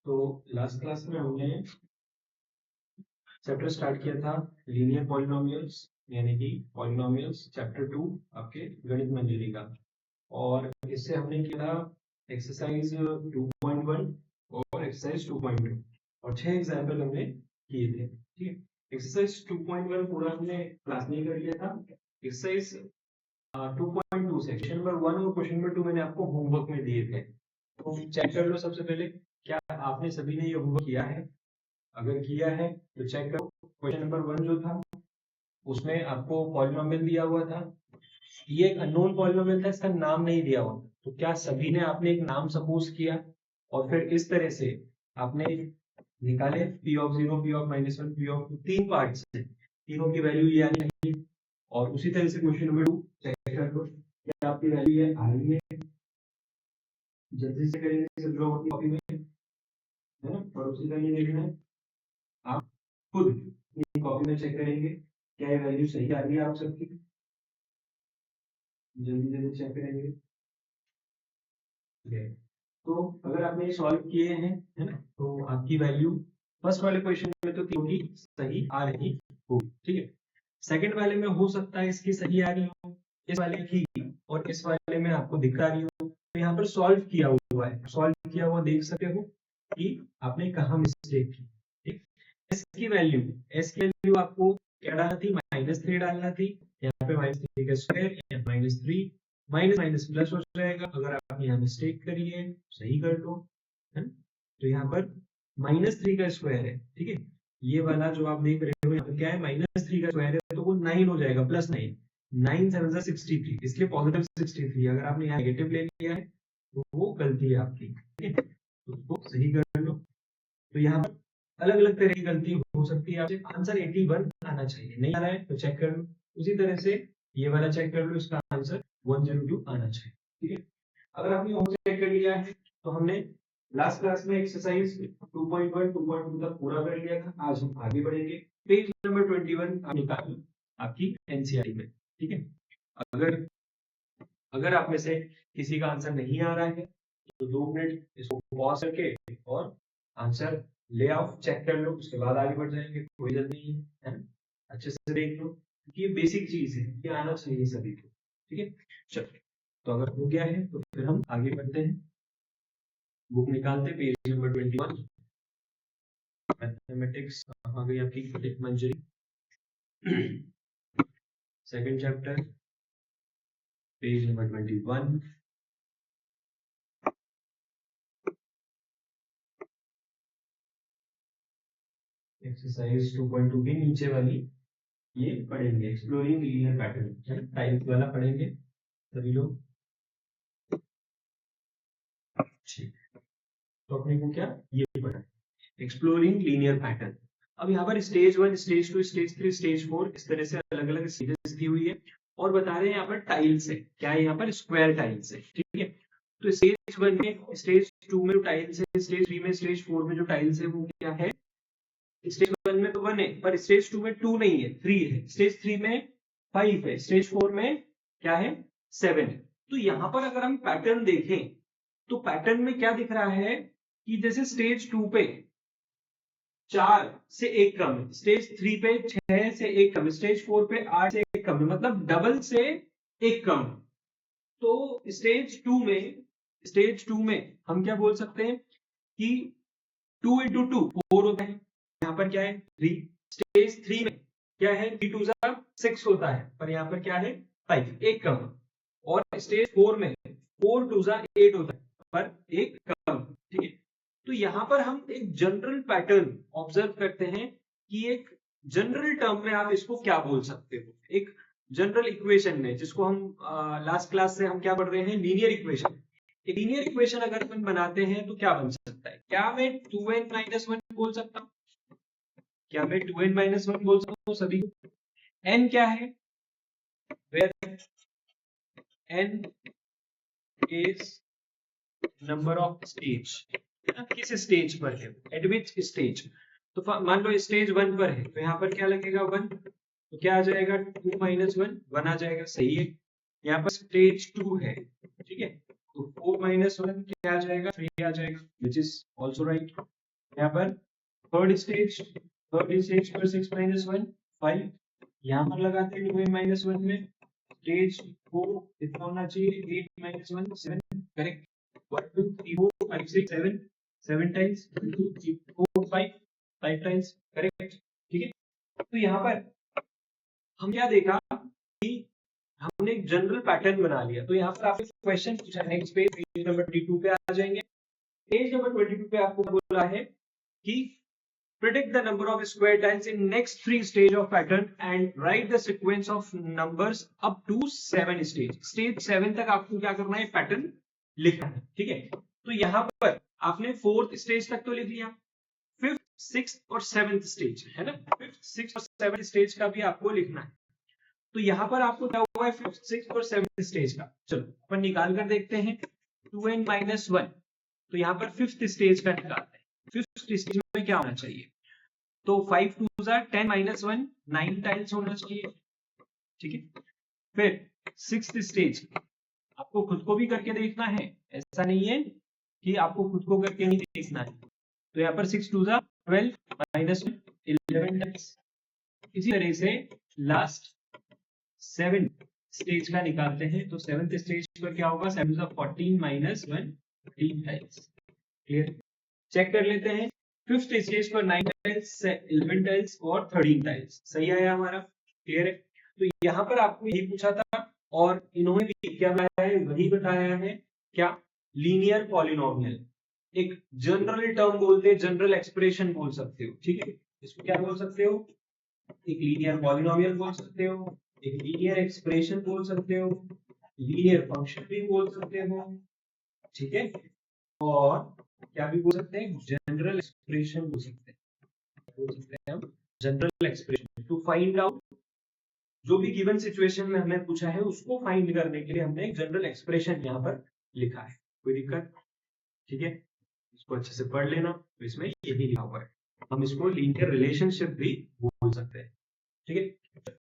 तो last class में हमने चैप्टर स्टार्ट किया था लीनियर पॉलिनोमियल्स, यानी कि पॉलिनोमियल्स चैप्टर 2 आपके गणित मंजरी का। और इससे हमने किया एक्सरसाइज 2.1 और एक्सरसाइज 2.2 और 6 एग्जाम्पल हमने किए थे। ठीक है, एक्सरसाइज 2.1 पूरा हमने क्लास में कर लिया था। एक्सरसाइज 2.2 से क्वेश्चन नंबर 1 और क्वेश्चन नंबर 2 मैंने आपको होमवर्क में दिए थे, तो चेक कर लो। सबसे पहले क्या आपने सभी ने ये होमवर्क किया है? अगर किया है तो चेक करो। क्वेश्चन नंबर 1 जो था उसमें आपको पॉलिनोमियल दिया हुआ था, ये एक अननोन पॉलिनोमियल था, इसका नाम नहीं दिया हुआ। तो क्या सभी ने आपने एक नाम सपोज किया और फिर इस तरह से आपने निकाले p of 0, p of -1, p of 2, तीन पार्ट्स है, तीनों की वैल्यू ये आनी चाहिए। और उसी तरह से क्वेश्चन नंबर 2 चेक कर लो क्या आपकी वैल्यू ये आ रही है। जल्दी से करेंगे सब लोग अपनी कॉपी में, है ना। और उसी तरह ये देखना है, आप खुद अपनी कॉपी में चेक करेंगे क्या ये वैल्यू सही आ रही है आप सबकी। जल्दी जल्दी चेक करेंगे। तो अगर आपने ये सॉल्व किए हैं, है ना, तो आपकी वैल्यू फर्स्ट वाले क्वेश्चन में तो तीनों की सही आ रही होगी। ठीक है, सेकंड वाले में हो सकता है इसकी सही आ रही हो, इस वाले की और इस वाले में आपको दिख रही हो। तो यहाँ पर सॉल्व किया हुआ है, सॉल्व किया हुआ देख सकते हो कि आपने कहाँ मिस्टेक की। ठीक, एस की वैल्यू आपको क्या डालना थी? -3 डालना थी। यहाँ पे -3 का स्क्वायर या -3 माइनस माइनस प्लस हो जाएगा। अगर आपने यहाँ मिस्टेक करी है सही कर लो, है ना। तो यहाँ पर -3 का स्क्वायर है, ठीक है। ये वाला जो आप देख रहे हो यहाँ पर क्या है, -3 का स्क्वायर है, तो वो 9 हो जाएगा, +9, 9 7 63, इसलिए पॉजिटिव 63। अगर आपने यहाँ नेगेटिव ले लिया है तो वो गलती है आपकी, ठीक है, तो उसको सही कर लो। तो यहाँ पर अलग अलग तरह की गलती हो सकती है। आपसे आंसर 81 आना चाहिए, नहीं आ रहा है तो चेक कर लो। उसी तरह से ये वाला चेक कर लो, इसका आंसर 102 आना चाहिए, ठीक है। अगर आपने होम चेक कर लिया है तो हमने लास्ट क्लास में एक्सरसाइज 2.1 2.2 तक पूरा कर लिया था। आज हम आगे बढ़ेंगे। पेज नंबर 21 आप निकालो आपकी एनसीईआरटी में, ठीक है। अगर अगर आप में से किसी का आंसर नहीं आ रहा है तो 2 मिनट इसको पॉज करके और आंसर ले आओ, चेक कर लो, उसके बाद आगे बढ़ जाएंगे। कोई जल्दी नहीं है ना, अच्छे से देख लो कि ये बेसिक चीज है, ये आना चाहिए सभी को, ठीक है। चलो, तो अगर हो गया है तो फिर हम आगे बढ़ते हैं। बुक निकालते, पेज नंबर 21, मैथमेटिक्स कहाँ गई आपकी Ganit Manjari, second chapter, page number 21। Exercise 2.2 के नीचे वाली ये पढ़ेंगे, एक्सप्लोरिंग लीनियर पैटर्न, टाइप वाला पढ़ेंगे सभी लोग। ठीक, तो अपने को क्या ये पढ़ा, एक्सप्लोरिंग लीनियर पैटर्न। अब यहाँ पर स्टेज 1, स्टेज 2, स्टेज 3, स्टेज 4 इस तरह से अलग अलग स्टेजेस दी हुई है और बता रहे हैं यहाँ पर टाइल्स है, क्या है यहाँ पर स्क्वायर टाइल्स है, ठीक है। तो स्टेज 1 में, स्टेज 2 में जो टाइल्स है, स्टेज 3 में, स्टेज 4 में जो टाइल्स है वो क्या है? स्टेज 1 में तो 1 है, पर स्टेज 2 में 2 नहीं है, 3 है। स्टेज 3 में 5 है, स्टेज 4 में क्या है? 7 है। तो यहाँ पर अगर हम पैटर्न देखें तो पैटर्न में क्या दिख रहा है कि जैसे स्टेज 2 पे 4 से 1 कम है, स्टेज 3 पे 6 से 1 कम है, स्टेज 4 पे 8 से 1 कम है, मतलब डबल से 1 कम। तो स्टेज 2 में हम क्या बोल सकते हैं कि 2 इंटू 2 4 होता है, यहाँ पर क्या है 3। स्टेज 3 में क्या है, 3 2 6 होता है, पर यहाँ पर क्या है 5, 1 कम। और स्टेज 4 में 4 2 8 होता है, पर 1 कम, ठीक है। तो यहाँ पर हम एक जनरल पैटर्न ऑब्जर्व करते हैं कि एक जनरल टर्म में आप इसको क्या बोल सकते हो, एक जनरल इक्वेशन में, जिसको हम लास्ट क्लास से हम क्या पढ़ रहे हैं, लीनियर इक्वेशन। एक लीनियर इक्वेशन अगर हम बनाते हैं तो क्या बन सकता है? क्या मैं 2n-1 बोल सकता हूँ? क्या मैं 2n-1 बोल सकता हूँ सभी? n क्या है? Where n is number of stage, किस स्टेज पर है, एट विच स्टेज। तो मान लो स्टेज 1 पर है तो यहाँ पर क्या लगेगा 1, तो क्या आ जाएगा 2 - 1 1 आ जाएगा, सही है। यहाँ पर स्टेज 2 है, ठीक है, तो 4 माइनस 1 क्या आ जाएगा, 3 आ जाएगा, विच इज ऑल्सो राइट। यहाँ पर थर्ड स्टेज पर 6 माइनस 1 5, यहाँ पर लगाते हैं 2n माइनस 1 में, स्टेज 4 कितना होना चाहिए, 8 minus 1 7, correct. 1 2 3 4 5 6 7 7 times, 1 2 3 4 5 times, correct. ठीक है, तो यहाँ पर हम क्या देखा कि हमने एक जनरल पैटर्न बना लिया। तो यहाँ पर आपसे क्वेश्चन पूछा, नेक्स्ट पेज नंबर 22 पे आ जाएंगे। पेज नंबर 22 पे आपको बोला है कि predict the number of square tiles in next 3 stage of pattern and write the sequence of numbers up to 7 stage। Stage 7 तक आपको क्या करना है, पैटर्न लिखना है। ठीक है, तो यहाँ पर आपने 4th स्टेज तक तो लिख लिया, 5th 6th और 7th स्टेज है ना, 5th 6th और 7th स्टेज का भी आपको लिखना है। तो यहाँ पर आपको क्या हुआ है, 5th 6th और 7th स्टेज का। चलो अपन निकाल कर देखते हैं। 2n माइनस 1, तो यहाँ पर 5th स्टेज का निकालते हैं। 5th स्टेज में क्या होना चाहिए, तो 5 2 10 माइनस 1 9 टाइल्स होना चाहिए। ठीक है, फिर 6th स्टेज आपको खुद को भी करके देखना है, ऐसा नहीं है कि आपको खुद को करके नहीं देखना है। तो यहाँ पर 6 2 12 माइनस 11 टाइल्स। इसी तरह से लास्ट 7 स्टेज का निकालते हैं। तो 7th स्टेज पर क्या होगा, 7 2 14 माइनस 1 3 टाइल्स। क्लियर, चेक कर लेते हैं। 5th स्टेज पर 9 टाइल्स, 11 टाइल्स और 13 टाइल्स, सही आया हमारा। क्लियर है, तो यहाँ पर आपको यही पूछा था और इन्होंने भी क्या बताया है, वही बताया है, क्या, लीनियर पॉलिनोमियल। एक जनरल टर्म बोलते हैं, जनरल एक्सप्रेशन बोल सकते हो। ठीक है, इसको क्या बोल सकते हो, एक लीनियर पॉलिनोमियल बोल सकते हो, एक लीनियर एक्सप्रेशन बोल सकते हो, लीनियर फंक्शन भी बोल सकते हो। ठीक है, और क्या भी बोल सकते हैं, जनरल एक्सप्रेशन बोल सकते हैं हम general expression. To find out, जो भी गिवन सिचुएशन में हमें पूछा है उसको फाइंड करने के लिए हमने एक जनरल एक्सप्रेशन यहाँ पर लिखा है। कोई दिक्कत, ठीक है, इसको अच्छे से पढ़ लेना। तो इसमें यही लिखा हुआ है, हम इसको लीनियर रिलेशनशिप भी बोल सकते हैं। ठीक है,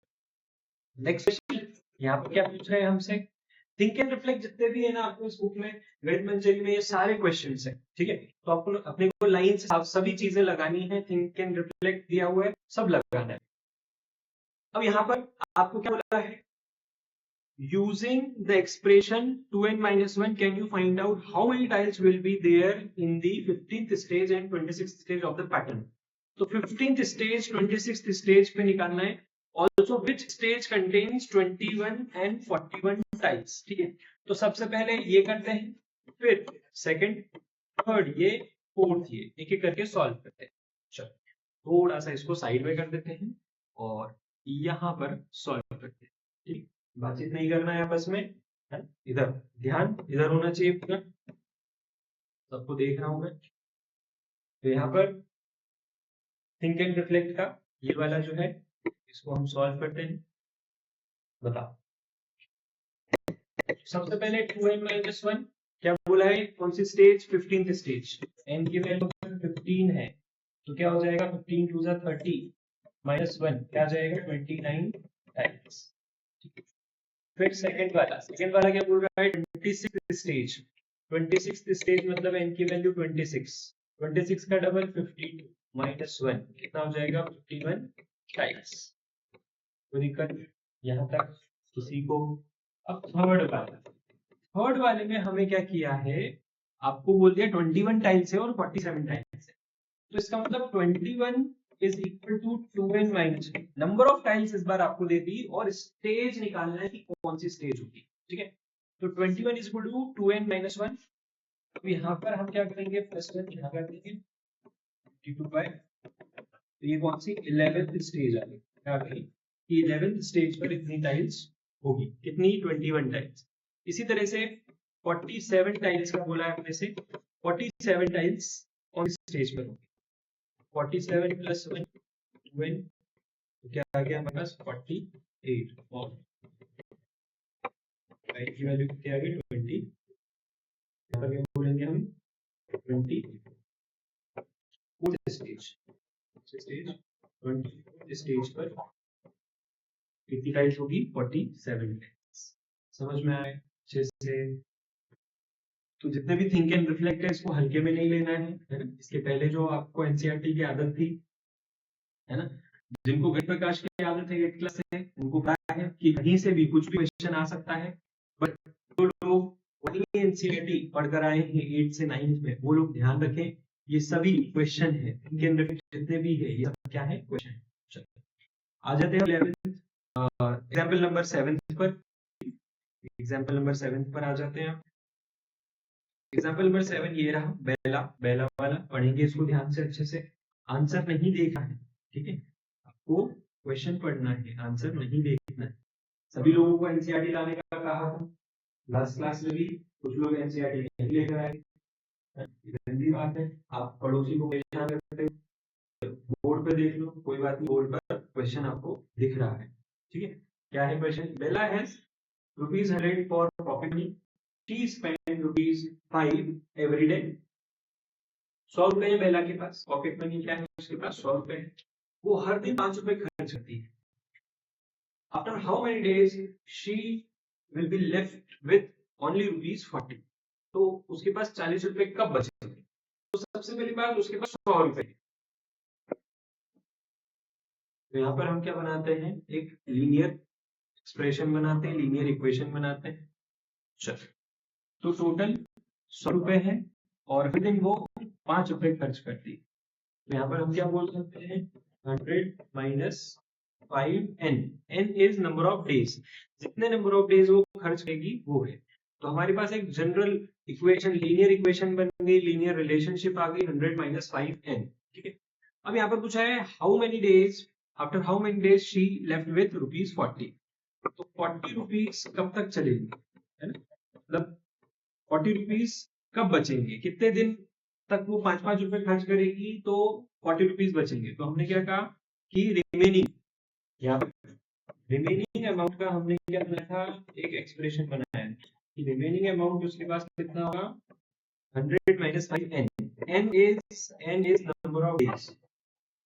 नेक्स्ट क्वेश्चन यहाँ पर क्या पूछ रहे हैं हमसे, थिंक एंड रिफ्लेक्ट जितने भी है ना आपको इस बुक में, गणित मंजरी में, ये सारे क्वेश्चंस हैं। ठीक है, तो आपको अपने को लाइन से सभी चीजें लगानी है, थिंक एंड रिफ्लेक्ट दिया हुआ है, सब लगाना है। अब यहाँ पर आपको क्या बोला है, using the expression 2n minus 1 can you find out how many tiles will be there in the 15th stage and 26th stage of the pattern। तो 15th stage 26th stage पे निकालना है। Also which stage contains 21 and 41 tiles। ठीक है, तो सबसे पहले ये करते हैं, फिर सेकंड, थर्ड ये, फोर्थ ये, एक एक करके सॉल्व करते हैं। चलो थोड़ा सा इसको साइड में कर देते हैं और यहाँ पर सॉल्व करते हैं। ठीक, बातचीत नहीं करना है आपस में, है? इधर ध्यान, इधर होना चाहिए पूरा, सबको देख रहा हूं मैं। तो यहाँ पर थिंक एंड रिफ्लेक्ट का ये वाला जो है, इसको हम सॉल्व करते हैं। बताओ, सबसे पहले 2n माइनस 1 क्या बोला है, कौन सी स्टेज, 15th स्टेज, n की वैल्यू 15 है, तो क्या हो जाएगा, 15 2 30 माइनस 1 क्या आ जाएगा, 29 टाइम्स। फिर सेकंड वाला क्या बोल रहा है, 26th स्टेज। 26th स्टेज मतलब n की वैल्यू 26, 26 का डबल 52 माइनस 1 कितना हो जाएगा, 51 टाइम्स। कोई दिक्कत यहाँ तक किसी को। अब थर्ड वाले में हमें क्या किया है, आपको बोल दिया 21 टाइल्स है और 47 टाइल्स है, तो इसका मतलब 21 is equal to 2n minus 1। Number of tiles इस बार आपको दे दी और स्टेज निकालना है कि कौन सी स्टेज होगी। ठीक है, तो 21 is equal to 2n minus 1। तो यहाँ पर हम क्या करेंगे, प्लस 1 यहाँ कर देंगे 52 बाय, तो ये कौन सी 11th स्टेज आ गई, क्या गई कि 11th स्टेज पर इतनी टाइल्स होगी, कितनी, 21 टाइल्स। इसी तरह से 47 टाइल्स का बोला है अपने से, 47 टाइल्स कौन सी स्टेज पर होगी, 47 प्लस 1 12, तो क्या आ गया हमारे पास 48 और y की वैल्यू क्या आ गई 20, यहाँ पर क्या बोलेंगे हम 20 स्टेज 20 स्टेज पर कितनी टाइल्स होगी, 47 टाइल्स। समझ में आए अच्छे से, तो जितने भी थिंक एंड रिफ्लेक्ट है इसको हल्के में नहीं लेना है ना। इसके पहले जो आपको एनसीईआरटी की आदत थी, है ना, जिनको घट प्रकाश की आदत है 8 क्लास से, उनको पता है कि कहीं से भी कुछ भी क्वेश्चन आ सकता है। बट जो लोग वही एनसीईआरटी पढ़कर आए हैं 8 से 9 में, वो लोग ध्यान रखें ये सभी क्वेश्चन है, थिंक एंड रिफ्लेक्ट जितने भी है ये सब क्या है, क्वेश्चन। चलिए आ जाते हैं 11th एग्जाम्पल नंबर 7 पर। एग्जाम्पल नंबर 7 पर आ जाते हैं। एग्जाम्पल नंबर 7 ये रहा, बेला बेला वाला। पढ़ेंगे इसको ध्यान से अच्छे से। आंसर नहीं देखा है, ठीक है, आपको क्वेश्चन पढ़ना है, आंसर नहीं देखना है। सभी लोगों को एनसीईआरटी लाने का कहा था लास्ट क्लास में भी, कुछ लोग एनसीईआरटी नहीं लेकर आए। गंदी बात है, आप पड़ोसी को परेशान करते हो। बोर्ड पे देख लो, कोई बात नहीं, बोर्ड पर क्वेश्चन आपको दिख रहा है, ठीक है। क्या है question? Bella has ₹100 for pocket money, she spend ₹5 every day. 100 रुपए है बेला के पास, पॉकेट मनी क्या है उसके पास? 100 रुपए है। वो हर दिन 5 रुपए खर्च करती है। After how many days she will be left with only ₹40। तो उसके पास 40 रुपए कब बचेंगे? तो सबसे पहली बात, उसके पास 100 रुपए। तो यहाँ पर हम क्या बनाते हैं? एक लीनियर एक्सप्रेशन बनाते हैं, लीनियर इक्वेशन बनाते हैं। चलो, तो टोटल 100 रुपए है और हर दिन वो 5 रुपए खर्च करती है। तो यहाँ पर हम क्या बोल सकते हैं? 100 minus 5n। n is number of days, जितने नंबर ऑफ डेज वो खर्च करेगी वो है। तो हमारे पास एक जनरल इक्वेशन, लीनियर इक्वेशन बन गई, लीनियर रिलेशनशिप आ गई, 100 माइनस 5n, ठीक है। अब यहाँ पर पूछा है how many days, after how many days she left with ₹40। तो 40 रुपीज कब तक चलेगी, है ना, मतलब 40 रुपीज कब बचेंगे, कितने दिन तक वो 5-5 रुपए खर्च करेगी तो 40 रुपीज बचेंगे। तो हमने क्या कहा कि रिमेनिंग, यहाँ पर रिमेनिंग अमाउंट का हमने क्या बनाया था? एक एक्सप्रेशन बनाया कि रिमेनिंग अमाउंट उसके पास कितना होगा? 100 minus 5n। n is number of days,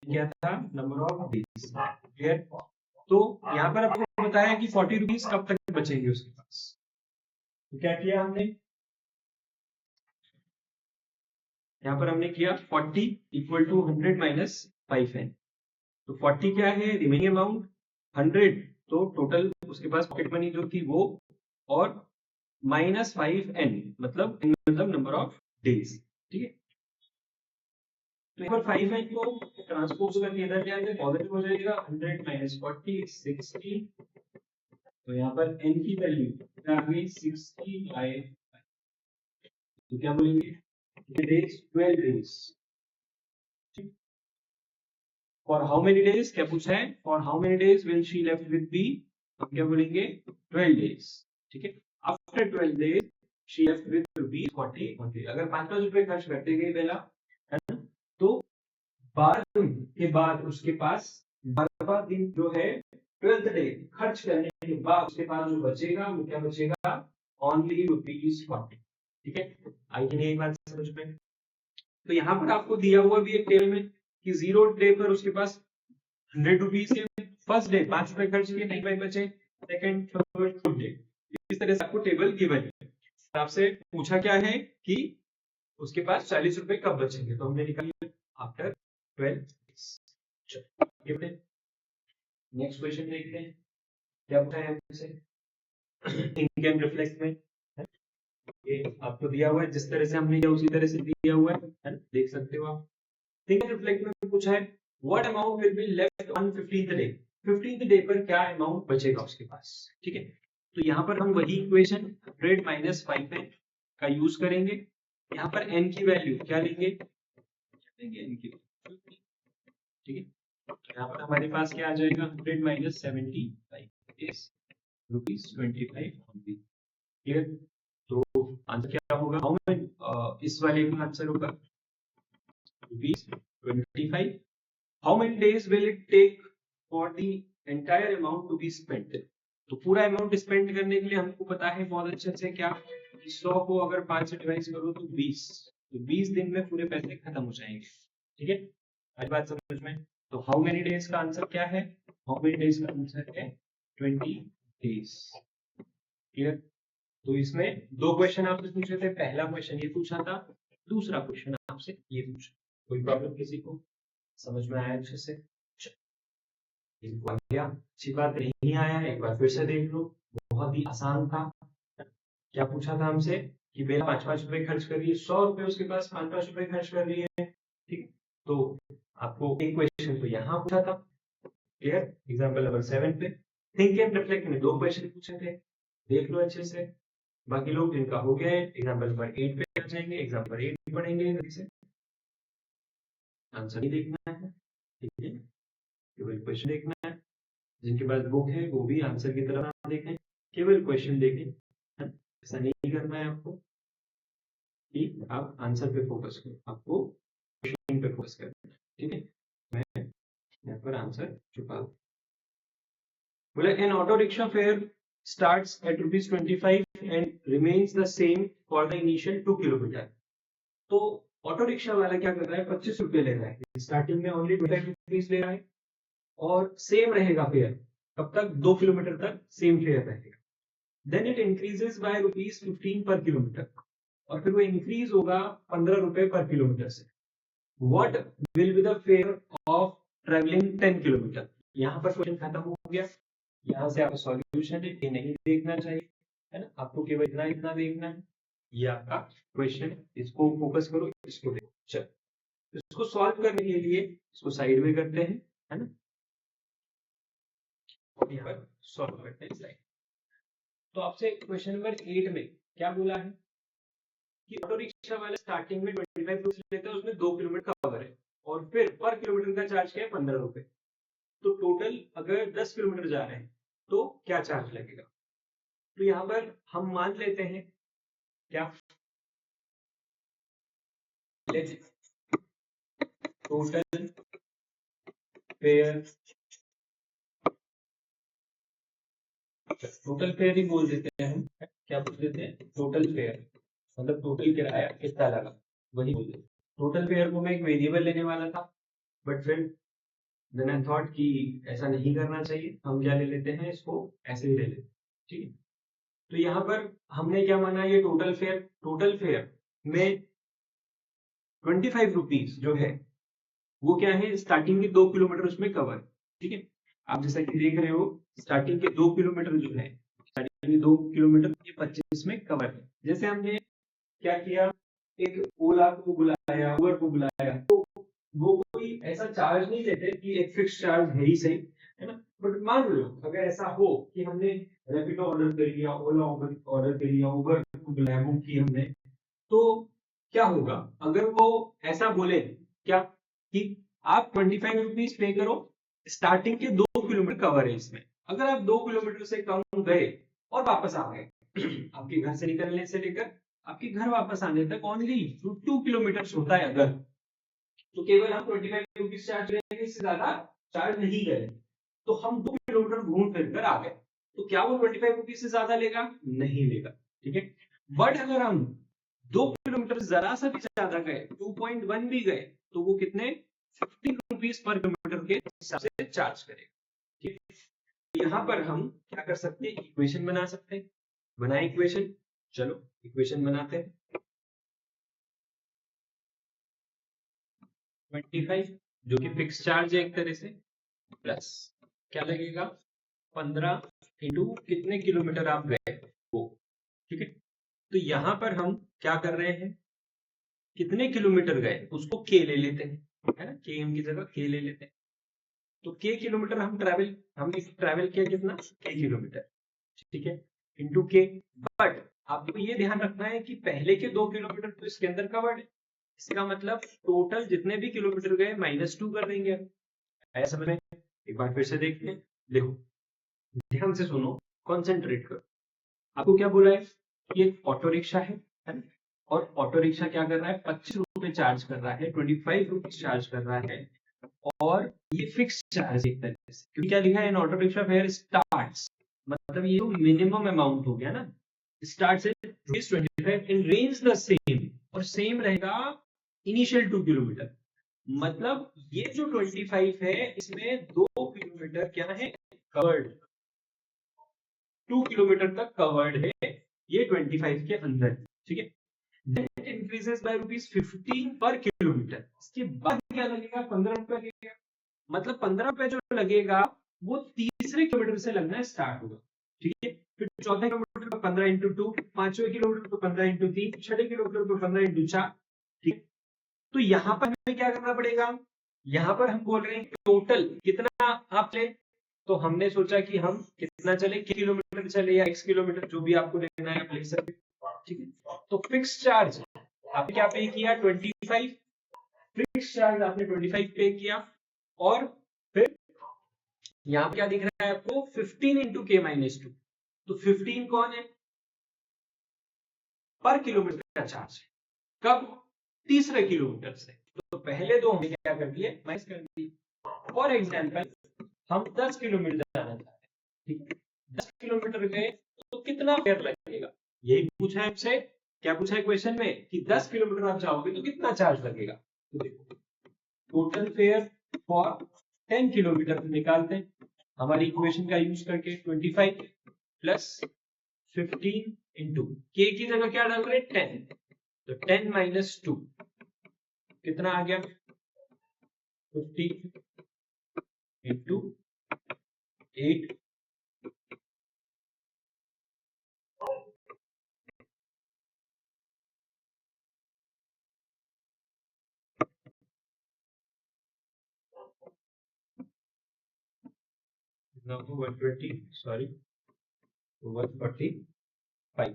क्या था? Number of days, clear. तो यहाँ पर आपको बताया कि 40 रुपीज कब तक बचेंगे उसके पास। तो क्या किया हमने? यहाँ पर हमने किया 40 इक्वल टू 100 माइनस 5n। तो 40 क्या है? रिमेनिंग अमाउंट, 100 तो टोटल उसके पास पॉकेट मनी जो थी वो, और माइनस 5n मतलब नंबर ऑफ डेज, ठीक है। तो यहाँ पर 5n को ट्रांसपोज करके इधर जाएंगे, पॉजिटिव हो जाएगा। 100 माइनस 40 60। तो यहाँ पर n की वैल्यू क्या आ गई? 60/5। तो क्या बोलेंगे? Days 12 days. For how many days क्या पूछा है? For how many days will she left with be? हम क्या बोलेंगे? 12 डेज, ठीक है। After 12 days she left with ₹40। अगर 5-5 रुपए खर्च करते गए बेला, है ना, तो 12 दिन के बाद उसके पास 12वां दिन जो है 12th डे खर्च करने के बाद उसके पास जो बचेगा वो क्या बचेगा? ओनली ₹40, ठीक है। आई कि नहीं बात समझ में? तो यहाँ पर आपको दिया हुआ भी एक टेबल में कि 0 डे पर उसके पास 100 रुपीज के, फर्स्ट डे 5 रुपए खर्च किए, 9 रुपए बचे, सेकंड थर्ड फोर्थ डे, इस तरह से आपको टेबल गिवन है। आपसे पूछा क्या है कि उसके पास 40 रुपए कब बचेंगे, तो हमने निकाला आफ्टर 12 डेज। नेक्स्ट क्वेश्चन देखते हैं क्या पूछा है हमसे थिंक एंड रिफ्लेक्ट में। ये आपको दिया हुआ है, जिस तरह से हमने किया उसी तरह से दिया हुआ है ना, देख सकते हो आप। थिंक एंड रिफ्लेक्ट में पूछा है what amount will be left on 15th day. 15th day पर क्या अमाउंट बचेगा उसके पास, ठीक है। तो यहाँ पर हम वही इक्वेशन 100 माइनस 5n का यूज करेंगे। यहाँ पर n की वैल्यू क्या लेंगे? n की, ठीक है। यहाँ पर हमारे पास क्या आ जाएगा? 100 माइनस 75 इज ₹25 ओनली, क्लियर। तो आंसर क्या होगा? हाउ मेनी, इस वाले का आंसर होगा ₹25। How many days will it take for the entire amount to be spent? तो पूरा अमाउंट स्पेंड करने के लिए हमको पता है बहुत अच्छे से क्या, 100 को अगर 5 से डिवाइड करो तो 20, तो 20 दिन में पूरे पैसे खत्म हो जाएंगे, ठीक है। आज बात समझ में? तो हाउ मेनी डेज का आंसर क्या है? हाउ मेनी डेज का आंसर है 20 डेज, क्लियर। तो इसमें दो क्वेश्चन आपसे पूछे थे, पहला क्वेश्चन ये पूछा था, दूसरा क्वेश्चन आपसे ये पूछा। कोई प्रॉब्लम किसी को? समझ में आया अच्छे से? इनको आ गया? अच्छी बात, नहीं आया एक बार फिर से देख लो, बहुत ही आसान था। क्या पूछा था हमसे कि बेला 5-5 रुपए खर्च कर रही है, 100 रुपए उसके पास 5-5 रुपए खर्च कर रही है, ठीक। तो आपको एक क्वेश्चन तो यहाँ पूछा था, क्लियर? एग्जाम्पल नंबर 7 पे थिंक एंड रिफ्लेक्ट में दो क्वेश्चन पूछे थे, देख लो अच्छे से। बाकी लोग जिनका हो गया है एग्जाम्पल नंबर 8 पे आ जाएंगे, एग्जाम्पल 8 पढ़ेंगे जल्दी से, आंसर ही देखना है, ठीक है, केवल क्वेश्चन देखना है। जिनके पास बुक है वो भी आंसर की तरफ ना देखें, केवल क्वेश्चन देखें, ऐसा नहीं करना है आपको कि आप आंसर पे फोकस करो, आपको क्वेश्चन पे फोकस करना है, ठीक है। मैं यहाँ पर आंसर छुपा दूं। बोले N auto rickshaw fair starts at ₹25 and remains the same for the initial 2 kilometre. तो ऑटो रिक्शा वाला क्या कर रहा है, 25 रुपए ले रहा है, स्टार्टिंग में ओनली 25 रुपीज ले रहा है और सेम रहेगा फेयर, कब तक? 2 किलोमीटर तक सेम फेयर रहेगा। देन इट इंक्रीजेस बाय ₹15 पर किलोमीटर, और फिर वो इंक्रीज होगा 15 रुपए पर किलोमीटर से। What will be the fair of travelling 10 kilometre? यहाँ पर क्वेश्चन खत्म हो गया, यहाँ से आपका सॉल्यूशन है, ये नहीं देखना चाहिए, है ना, आपको केवल इतना इतना देखना है, ये आपका क्वेश्चन, इसको फोकस करो, इसको देखो। चलो इसको सॉल्व करने के लिए इसको साइड में करते हैं, है ना, और यहाँ पर सॉल्व करते हैं साइड। तो आपसे क्वेश्चन नंबर 8 में क्या बोला है कि ऑटो रिक्शा वाला स्टार्टिंग में 25 रुपीज लेता है, उसमें 2 किलोमीटर कवर है, और फिर पर किलोमीटर का चार्ज क्या है? 15 रुपए। तो टोटल अगर 10 किलोमीटर जा रहे हैं तो क्या चार्ज लगेगा? तो यहाँ पर हम मान लेते हैं क्या, टोटल फेयर, टोटल फेयर ही बोल देते हैं हम, क्या बोल देते हैं? टोटल फेयर, मतलब टोटल किराया कितना लगा वही बोल देते। टोटल फेयर को मैं एक वेरिएबल लेने वाला था, बट फिर देन आई थॉट कि ऐसा नहीं करना चाहिए, हम क्या ले लेते हैं, इसको ऐसे ही ले लेते हैं, ठीक है। तो यहाँ पर हमने क्या माना, ये टोटल फेयर में 25 रुपीज जो है वो क्या है, स्टार्टिंग के 2 किलोमीटर उसमें कवर, ठीक है। आप जैसा कि देख रहे हो स्टार्टिंग के 2 किलोमीटर जो है, स्टार्टिंग के 2 किलोमीटर ये 25 में कवर है। जैसे हमने क्या किया, एक ओला को बुलाया, उबर को बुलाया, तो वो कोई ऐसा चार्ज नहीं लेते कि एक फिक्स चार्ज है ही सही, है ना। बट मान लो अगर ऐसा हो कि हमने रैपिडो ऑर्डर कर लिया, ओला ऑर्डर कर लिया, उबर को बुलाया, बुक की हमने, तो क्या होगा अगर वो ऐसा बोले क्या कि आप 25 रुपीज पे करो, स्टार्टिंग के 2 किलोमीटर कवर है इसमें, अगर आप 2 किलोमीटर से कम गए और वापस आ गए आपके घर से निकलने से लेकर आपके घर वापस आने तक ओनली 2 किलोमीटर होता है अगर, तो केवल हम 25 रुपीज चार्ज लेंगे, इससे ज्यादा चार्ज नहीं करेंगे। तो हम 2 किलोमीटर घूम फिर कर आ गए, तो क्या वो 25 रुपीज से ज्यादा लेगा? नहीं लेगा, ठीक है। बट अगर हम 2 किलोमीटर जरा सा भी ज्यादा गए, 2.1 भी गए, तो वो कितने 50 रुपीज पर किलोमीटर के हिसाब से चार्ज करेगा, ठीक है। यहाँ पर हम क्या कर सकते हैं, इक्वेशन बना सकते हैं, बनाए इक्वेशन, चलो इक्वेशन बनाते हैं। 25 जो कि फिक्स चार्ज है एक तरह से, प्लस क्या लगेगा 15 इंटू कितने किलोमीटर आप गए वो, ठीक है। तो यहाँ पर हम क्या कर रहे हैं, कितने किलोमीटर गए उसको के ले लेते हैं, है ना, के एम की जगह के ले लेते हैं। तो के किलोमीटर हमने ट्रैवल किया कितना, के किलोमीटर, ठीक है, इंटू के। बट आपको ये ध्यान रखना है कि पहले के 2 किलोमीटर तो इसके अंदर कवर्ड है, इसका मतलब टोटल जितने भी किलोमीटर गए -2 कर देंगे। ऐसा समझ में? एक बार फिर से देखते हैं, देखो ध्यान से सुनो, कॉन्सेंट्रेट करो। आपको क्या बोला है, ये ऑटो रिक्शा है ना? और ऑटो रिक्शा क्या कर रहा है, 25 रुपए चार्ज कर रहा है, 25 रुपीज चार्ज कर रहा है, और ये फिक्स चार्ज एक तरीके से, क्योंकि क्या लिखा है इन ऑटो रिक्शा फेयर स्टार्ट्स, मतलब ये तो मिनिमम अमाउंट हो गया ना, starts at ₹25 and range the same, और सेम रहेगा इनिशियल 2 किलोमीटर। मतलब ये जो 25 है इसमें 2 किलोमीटर क्या है, कवर्ड, 2 किलोमीटर तक कवर्ड है ये 25 के अंदर, ठीक है। That increases by ₹15 पर किलोमीटर। इसके बाद क्या लगेगा? 15 रुपए लगेगा। मतलब 15 रुपए जो लगेगा वो तीसरे किलोमीटर से लगना स्टार्ट होगा, ठीक है। फिर चौथे किलोमीटर पर 15 इंटू 2, पांचवें किलोमीटर पर 15 इंटू 3, छठे किलोमीटर पर 15 इंटू 4, ठीक है। तो यहाँ पर हमें क्या करना पड़ेगा? यहाँ पर हम बोल रहे हैं टोटल कितना आप ले, तो हमने सोचा कि हम कितना चले, किलोमीटर चले या x किलोमीटर, जो भी आपको लेना है आप ले सकते, ठीक है। तो फिक्स चार्ज आपने क्या पे किया? 25। फिक्स चार्ज आपने 25 पे किया, और फिर यहाँ क्या दिख रहा है आपको? 15 इंटू k-2। तो 15 कौन है? पर किलोमीटर का चार्ज। कब? तीसरे किलोमीटर से। तो पहले दो हमने क्या कर दिए? माइनस कर दिए। फॉर एग्जाम्पल हम 10 किलोमीटर जाना चाहते हैं, ठीक है। 10 किलोमीटर गए तो कितना फेयर लगेगा? यही पूछा है आपसे। क्या पूछा है क्वेश्चन में? कि 10 किलोमीटर आप जाओगे तो कितना चार्ज लगेगा। तो देखो, टोटल फेयर फॉर 10 किलोमीटर निकालते हैं हमारी इक्वेशन का यूज करके। 25 प्लस 15 इंटू के की जगह क्या डाल रहे हैं? 10। तो 10 माइनस 2 कितना आ गया? 50 इंटू 8। No, 120, sorry 145।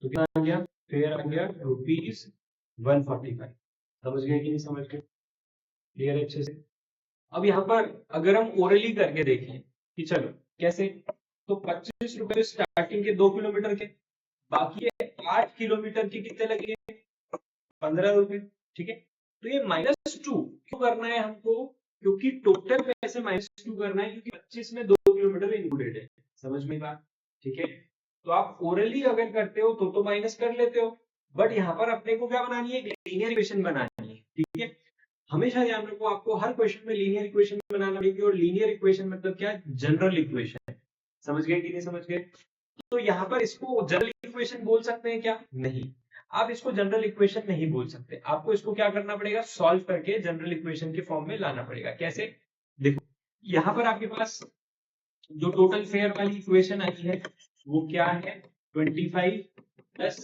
तो कितना आ गया? फेयर आ गया ₹145। समझ गए कि नहीं समझ गए? क्लियर है अच्छे से? अब यहाँ पर अगर हम ओरली करके देखें कि चलो कैसे, तो 25 रुपए स्टार्टिंग के 2 किलोमीटर के, बाकी 8 किलोमीटर के कितने लगे? 15 रुपए, ठीक है। तो ये -2 क्यों करना है हमको? क्योंकि टोटल पैसे -2 करना है, क्योंकि 25 में 2 किलोमीटर इंक्लूडेड है। समझ में बात? ठीक है। तो आप ओरली अगर करते हो तो माइनस कर लेते हो, बट यहाँ पर अपने को क्या बनानी है? लीनियर इक्वेशन बनानी है, ठीक है। हमेशा ध्यान रखो, आपको हर क्वेश्चन में लीनियर इक्वेशन बनाना पड़ेगी, और लीनियर इक्वेशन मतलब क्या? General equation. समझ गए कि नहीं समझ गए? तो यहाँ पर इसको जनरल इक्वेशन बोल सकते हैं क्या? नहीं, आप इसको जनरल इक्वेशन नहीं बोल सकते। आपको इसको क्या करना पड़ेगा? सॉल्व करके जनरल इक्वेशन के फॉर्म में लाना पड़ेगा। कैसे? देखो, यहाँ पर आपके पास जो टोटल फेयर वाली इक्वेशन आई है वो क्या है? 25 प्लस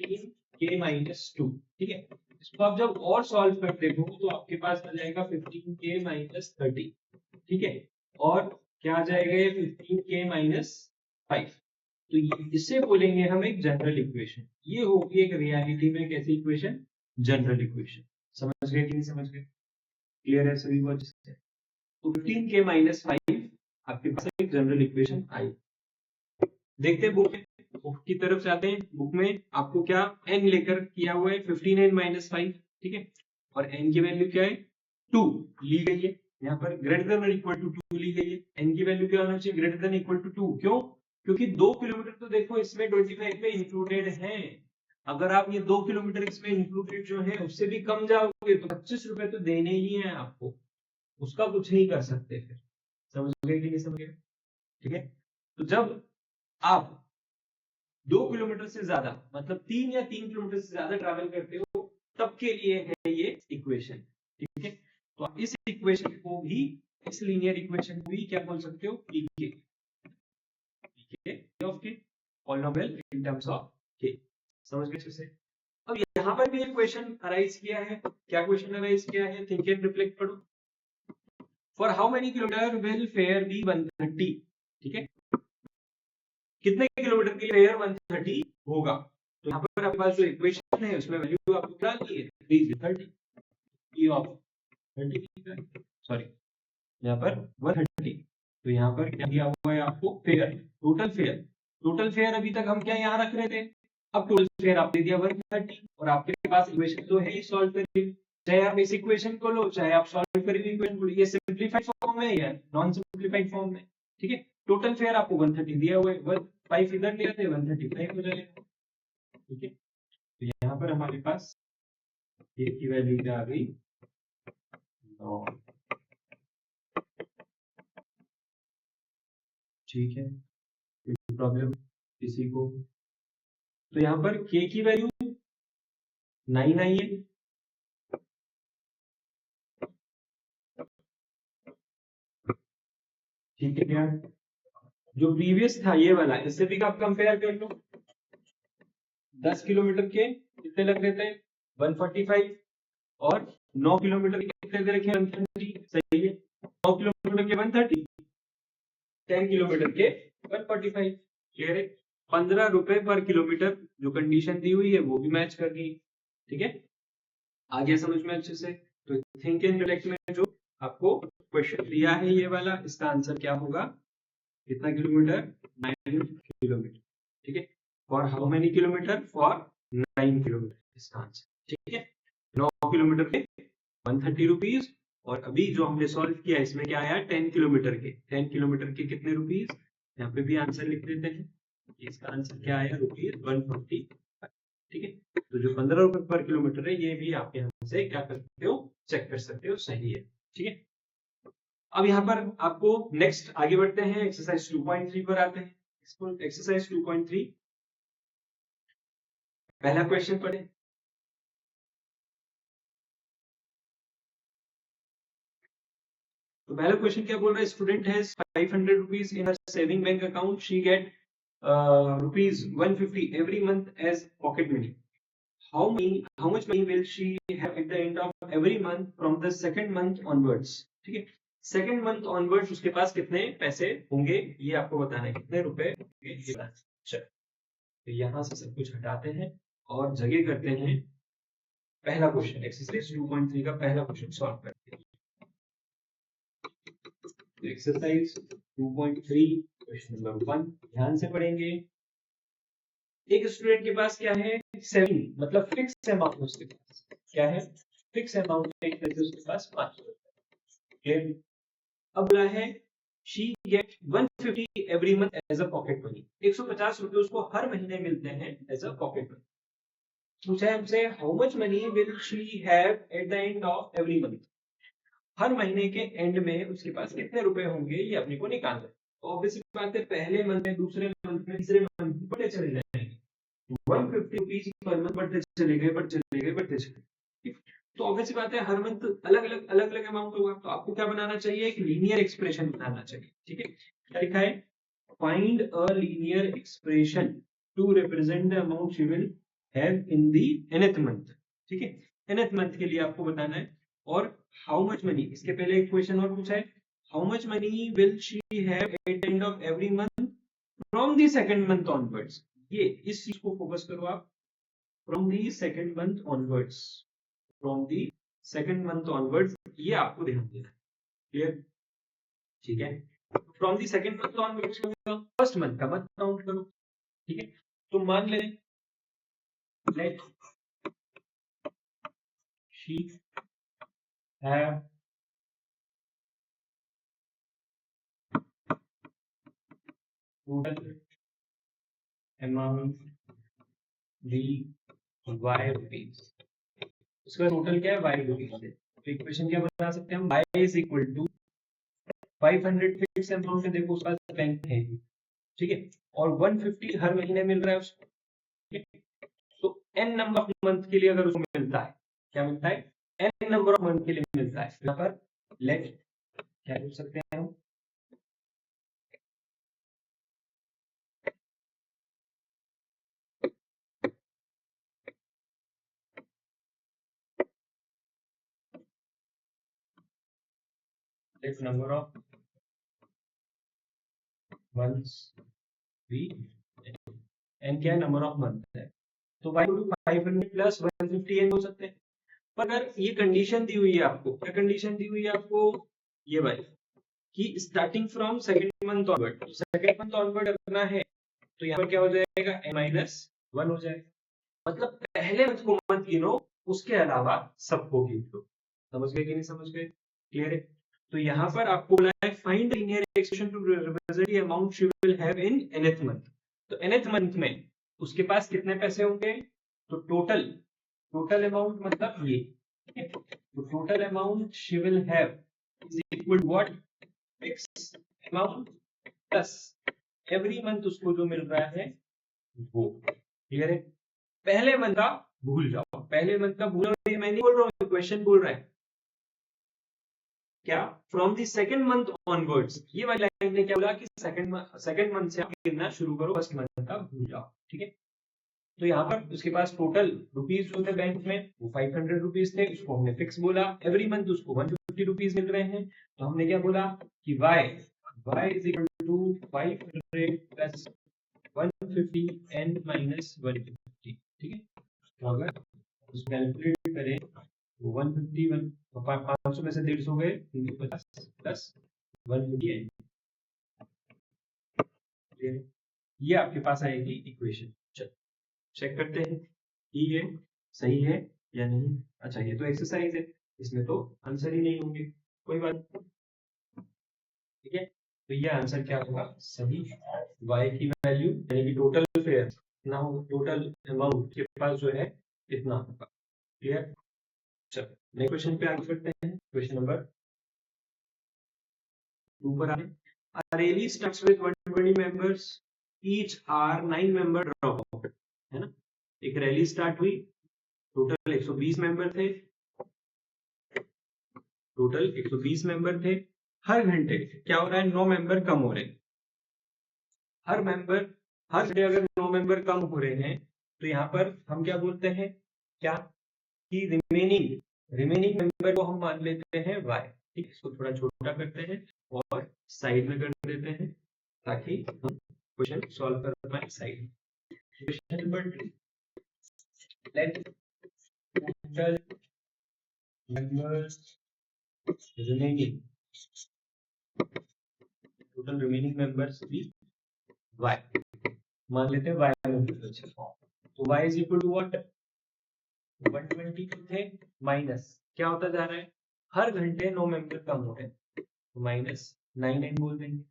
15 k-2, ठीक है। इसको आप जब और सॉल्व कर देखो तो आपके पास आ जाएगा 15 k-30, ठीक है। और क्या आ जाएगा? ये 15 k-5। तो इसे बोलेंगे हम एक जनरल इक्वेशन। ये होगी एक रियलिटी में कैसी इक्वेशन? General equation. समझ गए कि नहीं समझ गए? क्लियर है सभी को? तो 15k-5 आपके पास एक जनरल इक्वेशन आई। देखते हैं बुक की तरफ जाते हैं। बुक में आपको क्या n लेकर किया हुआ है? 15n-5, ठीक है। और n की वैल्यू क्या है? 2 ली गई है। यहाँ पर ग्रेटर देन और इक्वल टू 2 ली गई है। n की वैल्यू क्या होना चाहिए? Greater than equal to 2। क्यों? क्योंकि 2 किलोमीटर तो देखो इसमें 25 में इंक्लूडेड है। अगर आप ये 2 किलोमीटर इसमें इंक्लूडेड जो है उससे भी कम जाओगे तो 25 रुपए तो देने ही है आपको, उसका कुछ नहीं कर सकते फिर। समझ गए कि नहीं समझ गए? ठीक है। तो जब आप 2 किलोमीटर से ज्यादा, मतलब 3 या 3 किलोमीटर से ज्यादा ट्रैवल करते हो, तब के लिए है ये इक्वेशन, ठीक है। तो आप इस इक्वेशन को भी, इस लीनियर इक्वेशन को भी क्या बोल सकते हो? पीके, पीके ऑफ के, पॉलिनोमियल इन टर्म्स ऑफ के। समझ गए अच्छे से? अब यहाँ पर भी एक क्वेश्चन अराइज किया है। क्या क्वेश्चन अराइज किया है? थिंक एंड रिफ्लेक्ट पढ़ो। For how many kilometre will fare be 130, ठीक है। कितने किलोमीटर के लिए फेयर 130 होगा? तो यहाँ पर आपके पास जो इक्वेशन है उसमें वैल्यू आपको क्या दी है? 30 e ऑफ 30, सॉरी यहाँ पर 130। तो यहाँ पर क्या दिया हुआ है आपको? Fair, total fair. Total fair अभी तक हम क्या यहाँ रख रहे थे? अब टोटल फेयर आपने दिया 130, और आपके पास इक्वेशन तो है ही सॉल्व करेंगे। चाहे आप इस इक्वेशन को लो, चाहे आप सॉल्व करेंगे इक्वेशन को, ये सिंपलीफाइड फॉर्म है या नॉन सिंपलीफाइड फॉर्म में, ठीक है। टोटल फेयर आपको 130 दिया हुआ है, 5 इधर ले आते 135 हो जाएगा, ठीक है। तो यहाँ पर हमारे पास ए की वैल्यू क्या आ गई? 9, ठीक है। प्रॉब्लम किसी को, तो यहाँ पर k की वैल्यू 9 आई है, ठीक है क्या? जो प्रीवियस था ये वाला, इससे भी आप कंपेयर कर लो। 10 किलोमीटर के कितने लग रहे थे? 145, और 9 किलोमीटर के कितने दे रखे? 130, सही है। 9 किलोमीटर के 130, 10 किलोमीटर के 145, क्लियर है? 15 रुपए पर किलोमीटर जो कंडीशन दी हुई है वो भी मैच कर गई, ठीक है? आ गया समझ में अच्छे से? तो थिंक एंड रिलेक्ट में जो आपको क्वेश्चन दिया है ये वाला, इसका आंसर क्या होगा? कितना किलोमीटर? 9 किलोमीटर, ठीक है? For how many kilometre? For 9 kilometre, इसका आंसर, ठीक है? 9 किलोमीटर के 130 रुपीज, और अभी जो हमने सॉल्व किया इसमें क्या आया? 10 किलोमीटर के, 10 किलोमीटर के कितने रुपीज? यहाँ पे भी आंसर लिख देते हैं, इसका आंसर क्या आया? ₹140, ठीक है? तो जो 15 रुपए पर किलोमीटर है ये भी आप यहाँ से क्या कर सकते हो? चेक कर सकते हो, सही है, ठीक है? अब यहाँ पर आपको नेक्स्ट आगे बढ़ते हैं, एक्सरसाइज 2.3 पर आते हैं। एक्सरसाइज 2.3 पहला क्वेश्चन पढ़े। तो पहला क्वेश्चन क्या बोल रहा है? Student has 500 rupees in her saving bank account, she get rupees 150 every month as pocket money. How much money will she have at the end of every month from the second month onwards? ठीक है, second month onwards उसके पास कितने पैसे होंगे ये आपको बताना है, कितने रुपए होंगे ये बताना है। चलो, तो यहाँ से सब कुछ हटाते हैं और जगह करते हैं पहला क्वेश्चन, एक्सरसाइज 2.3 का पहला क्वेश्चन सॉल्व करते हैं। एक्सरसाइज 2.3 क्वेश्चन नंबर 1 ध्यान से पढ़ेंगे। एक स्टूडेंट के पास क्या है? सेविंग, मतलब फिक्स अमाउंट उसके पास क्या है? फिक्स अमाउंट एक तरह से उसके पास 500 रुपए। अब बोला है she get 150 every month as a pocket money, 150 रुपए उसको हर महीने मिलते हैं as a pocket money। पूछा है हमसे how much money will she have at the end of every month, हर महीने के एंड में उसके पास कितने रुपए होंगे ये अपने को निकालना है। तो ऑब्वियसली बात है, पहले मंथ में, दूसरे मंथ में, तीसरे मंथ में बढ़ते चले जाएंगे, 150 रुपीज पर मंथ बढ़ते चले गए, बढ़ते चले गए, बढ़ते चले गए। तो ऑब्वियसली बात है हर मंथ अलग अलग अमाउंट होगा, तो आपको क्या बनाना चाहिए? एक लीनियर एक्सप्रेशन बनाना चाहिए, ठीक है? क्या लिखा है? Find a linear expression to represent the amount she will have in the nth month, ठीक है? nth मंथ के लिए आपको बताना है। और हाउ मच मनी, इसके पहले एक क्वेश्चन और पूछा है, how much money will she have at the end of every month from the second month onwards. ये इस चीज को फोकस करो आप, from the second month onwards, from the second month onwards, ये आपको ध्यान देना है, क्लियर? ठीक है, from the second month onwards first month का मत काउंट करो, ठीक है? तो मान ले let she have total amount the y rupees, उसका टोटल क्या है? y रुपीज है। तो इक्वेशन क्या बना सकते हैं हम? y is equal to 500 fix amount है, देखो उसका बैंक है, ठीक है? और 150 हर महीने मिल रहा है उसको, ठीक है? तो n नंबर ऑफ मंथ के लिए अगर उसको मिलता है, क्या मिलता है? n नंबर ऑफ मंथ के लिए मिलता है। यहाँ पर लेट क्या लिख सकते हैं हम? Let number of months be, n क्या है? नंबर ऑफ मंथ है, तो y 500 प्लस 150 n हो सकते हैं। पर अगर ये कंडीशन दी हुई है आपको, क्या कंडीशन दी हुई है आपको? ये वाली कि starting from second month onward, तो सेकंड मंथ ऑनवर्ड करना है, तो यहाँ पर क्या हो जाएगा? n-1 हो जाएगा। मतलब पहले मंथ को मत गिनो, उसके अलावा सबको गिन लो। समझ गए कि नहीं समझ गए? क्लियर है? तो यहाँ पर आपको बोला है find linear expression to represent the amount she will have in nth month. तो nth मंथ में उसके पास कितने पैसे होंगे? तो टोटल अमाउंट मतलब ये, तो total amount she will have is equal to what? Fix amount plus every month उसको जो मिल रहा है वो। क्लियर है? पहले मंथ का भूल जाओ, पहले मंथ का भूलो, ये मैं नहीं बोल रहा हूँ, क्वेश्चन बोल रहा है क्या, from the second month onwards. ये वाली लाइन ने क्या बोला कि सेकंड मंथ से आप गिनना शुरू करो, फर्स्ट मंथ का भूल जाओ। ठीक है, तो यहाँ पर उसके पास टोटल रुपीज जो थे बैंक में वो 500 रुपीज थे, उसको हमने फिक्स बोला, एवरी मंथ उसको 150 रुपीज मिल रहे हैं, तो हमने क्या बोला कि y is equal to 500 plus 150 and minus 150। ठीक है, तो अगर उसको कैलकुलेट करें तो 151 तो 500 में से 150 गए 350 प्लस 150 एंड ये आपके पास आएगी इक्वेशन। चलो चेक करते हैं कि ये सही है या नहीं। अच्छा ये तो एक्सरसाइज है, इसमें तो आंसर ही नहीं होंगे, कोई बात नहीं। ठीक है, तो ये आंसर क्या होगा, सही y की वैल्यू यानी कि टोटल फेयर कितना होगा, टोटल अमाउंट के पास जो है इतना होगा। क्लियर? चलो नेक्स्ट क्वेश्चन पे आगे बढ़ते हैं, क्वेश्चन नंबर 2 पर आए। A rally starts with 120 members, each are 9 member drop out, है ना। एक रैली स्टार्ट हुई, टोटल 120 मेंबर थे, टोटल 120 मेंबर थे, हर घंटे क्या हो रहा है, 9 मेंबर कम हो रहे हैं। हर घंटे अगर 9 मेंबर कम हो रहे हैं तो यहाँ पर हम क्या बोलते हैं, क्या कि रिमेनिंग मेंबर को हम मान लेते हैं y। ठीक, इसको थोड़ा छोटा करते हैं और साइड में कर देते हैं ताकि हम क्वेश्चन सॉल्व कर पाए side. Question number 2, let total members remaining members भी y मान लेते हैं, y मेंबर्स। तो y is equal to what, 120 थे माइनस क्या होता जा रहा है, हर घंटे 9 मेंबर कम हो रहे हैं, तो माइनस 9 बोल देंगे।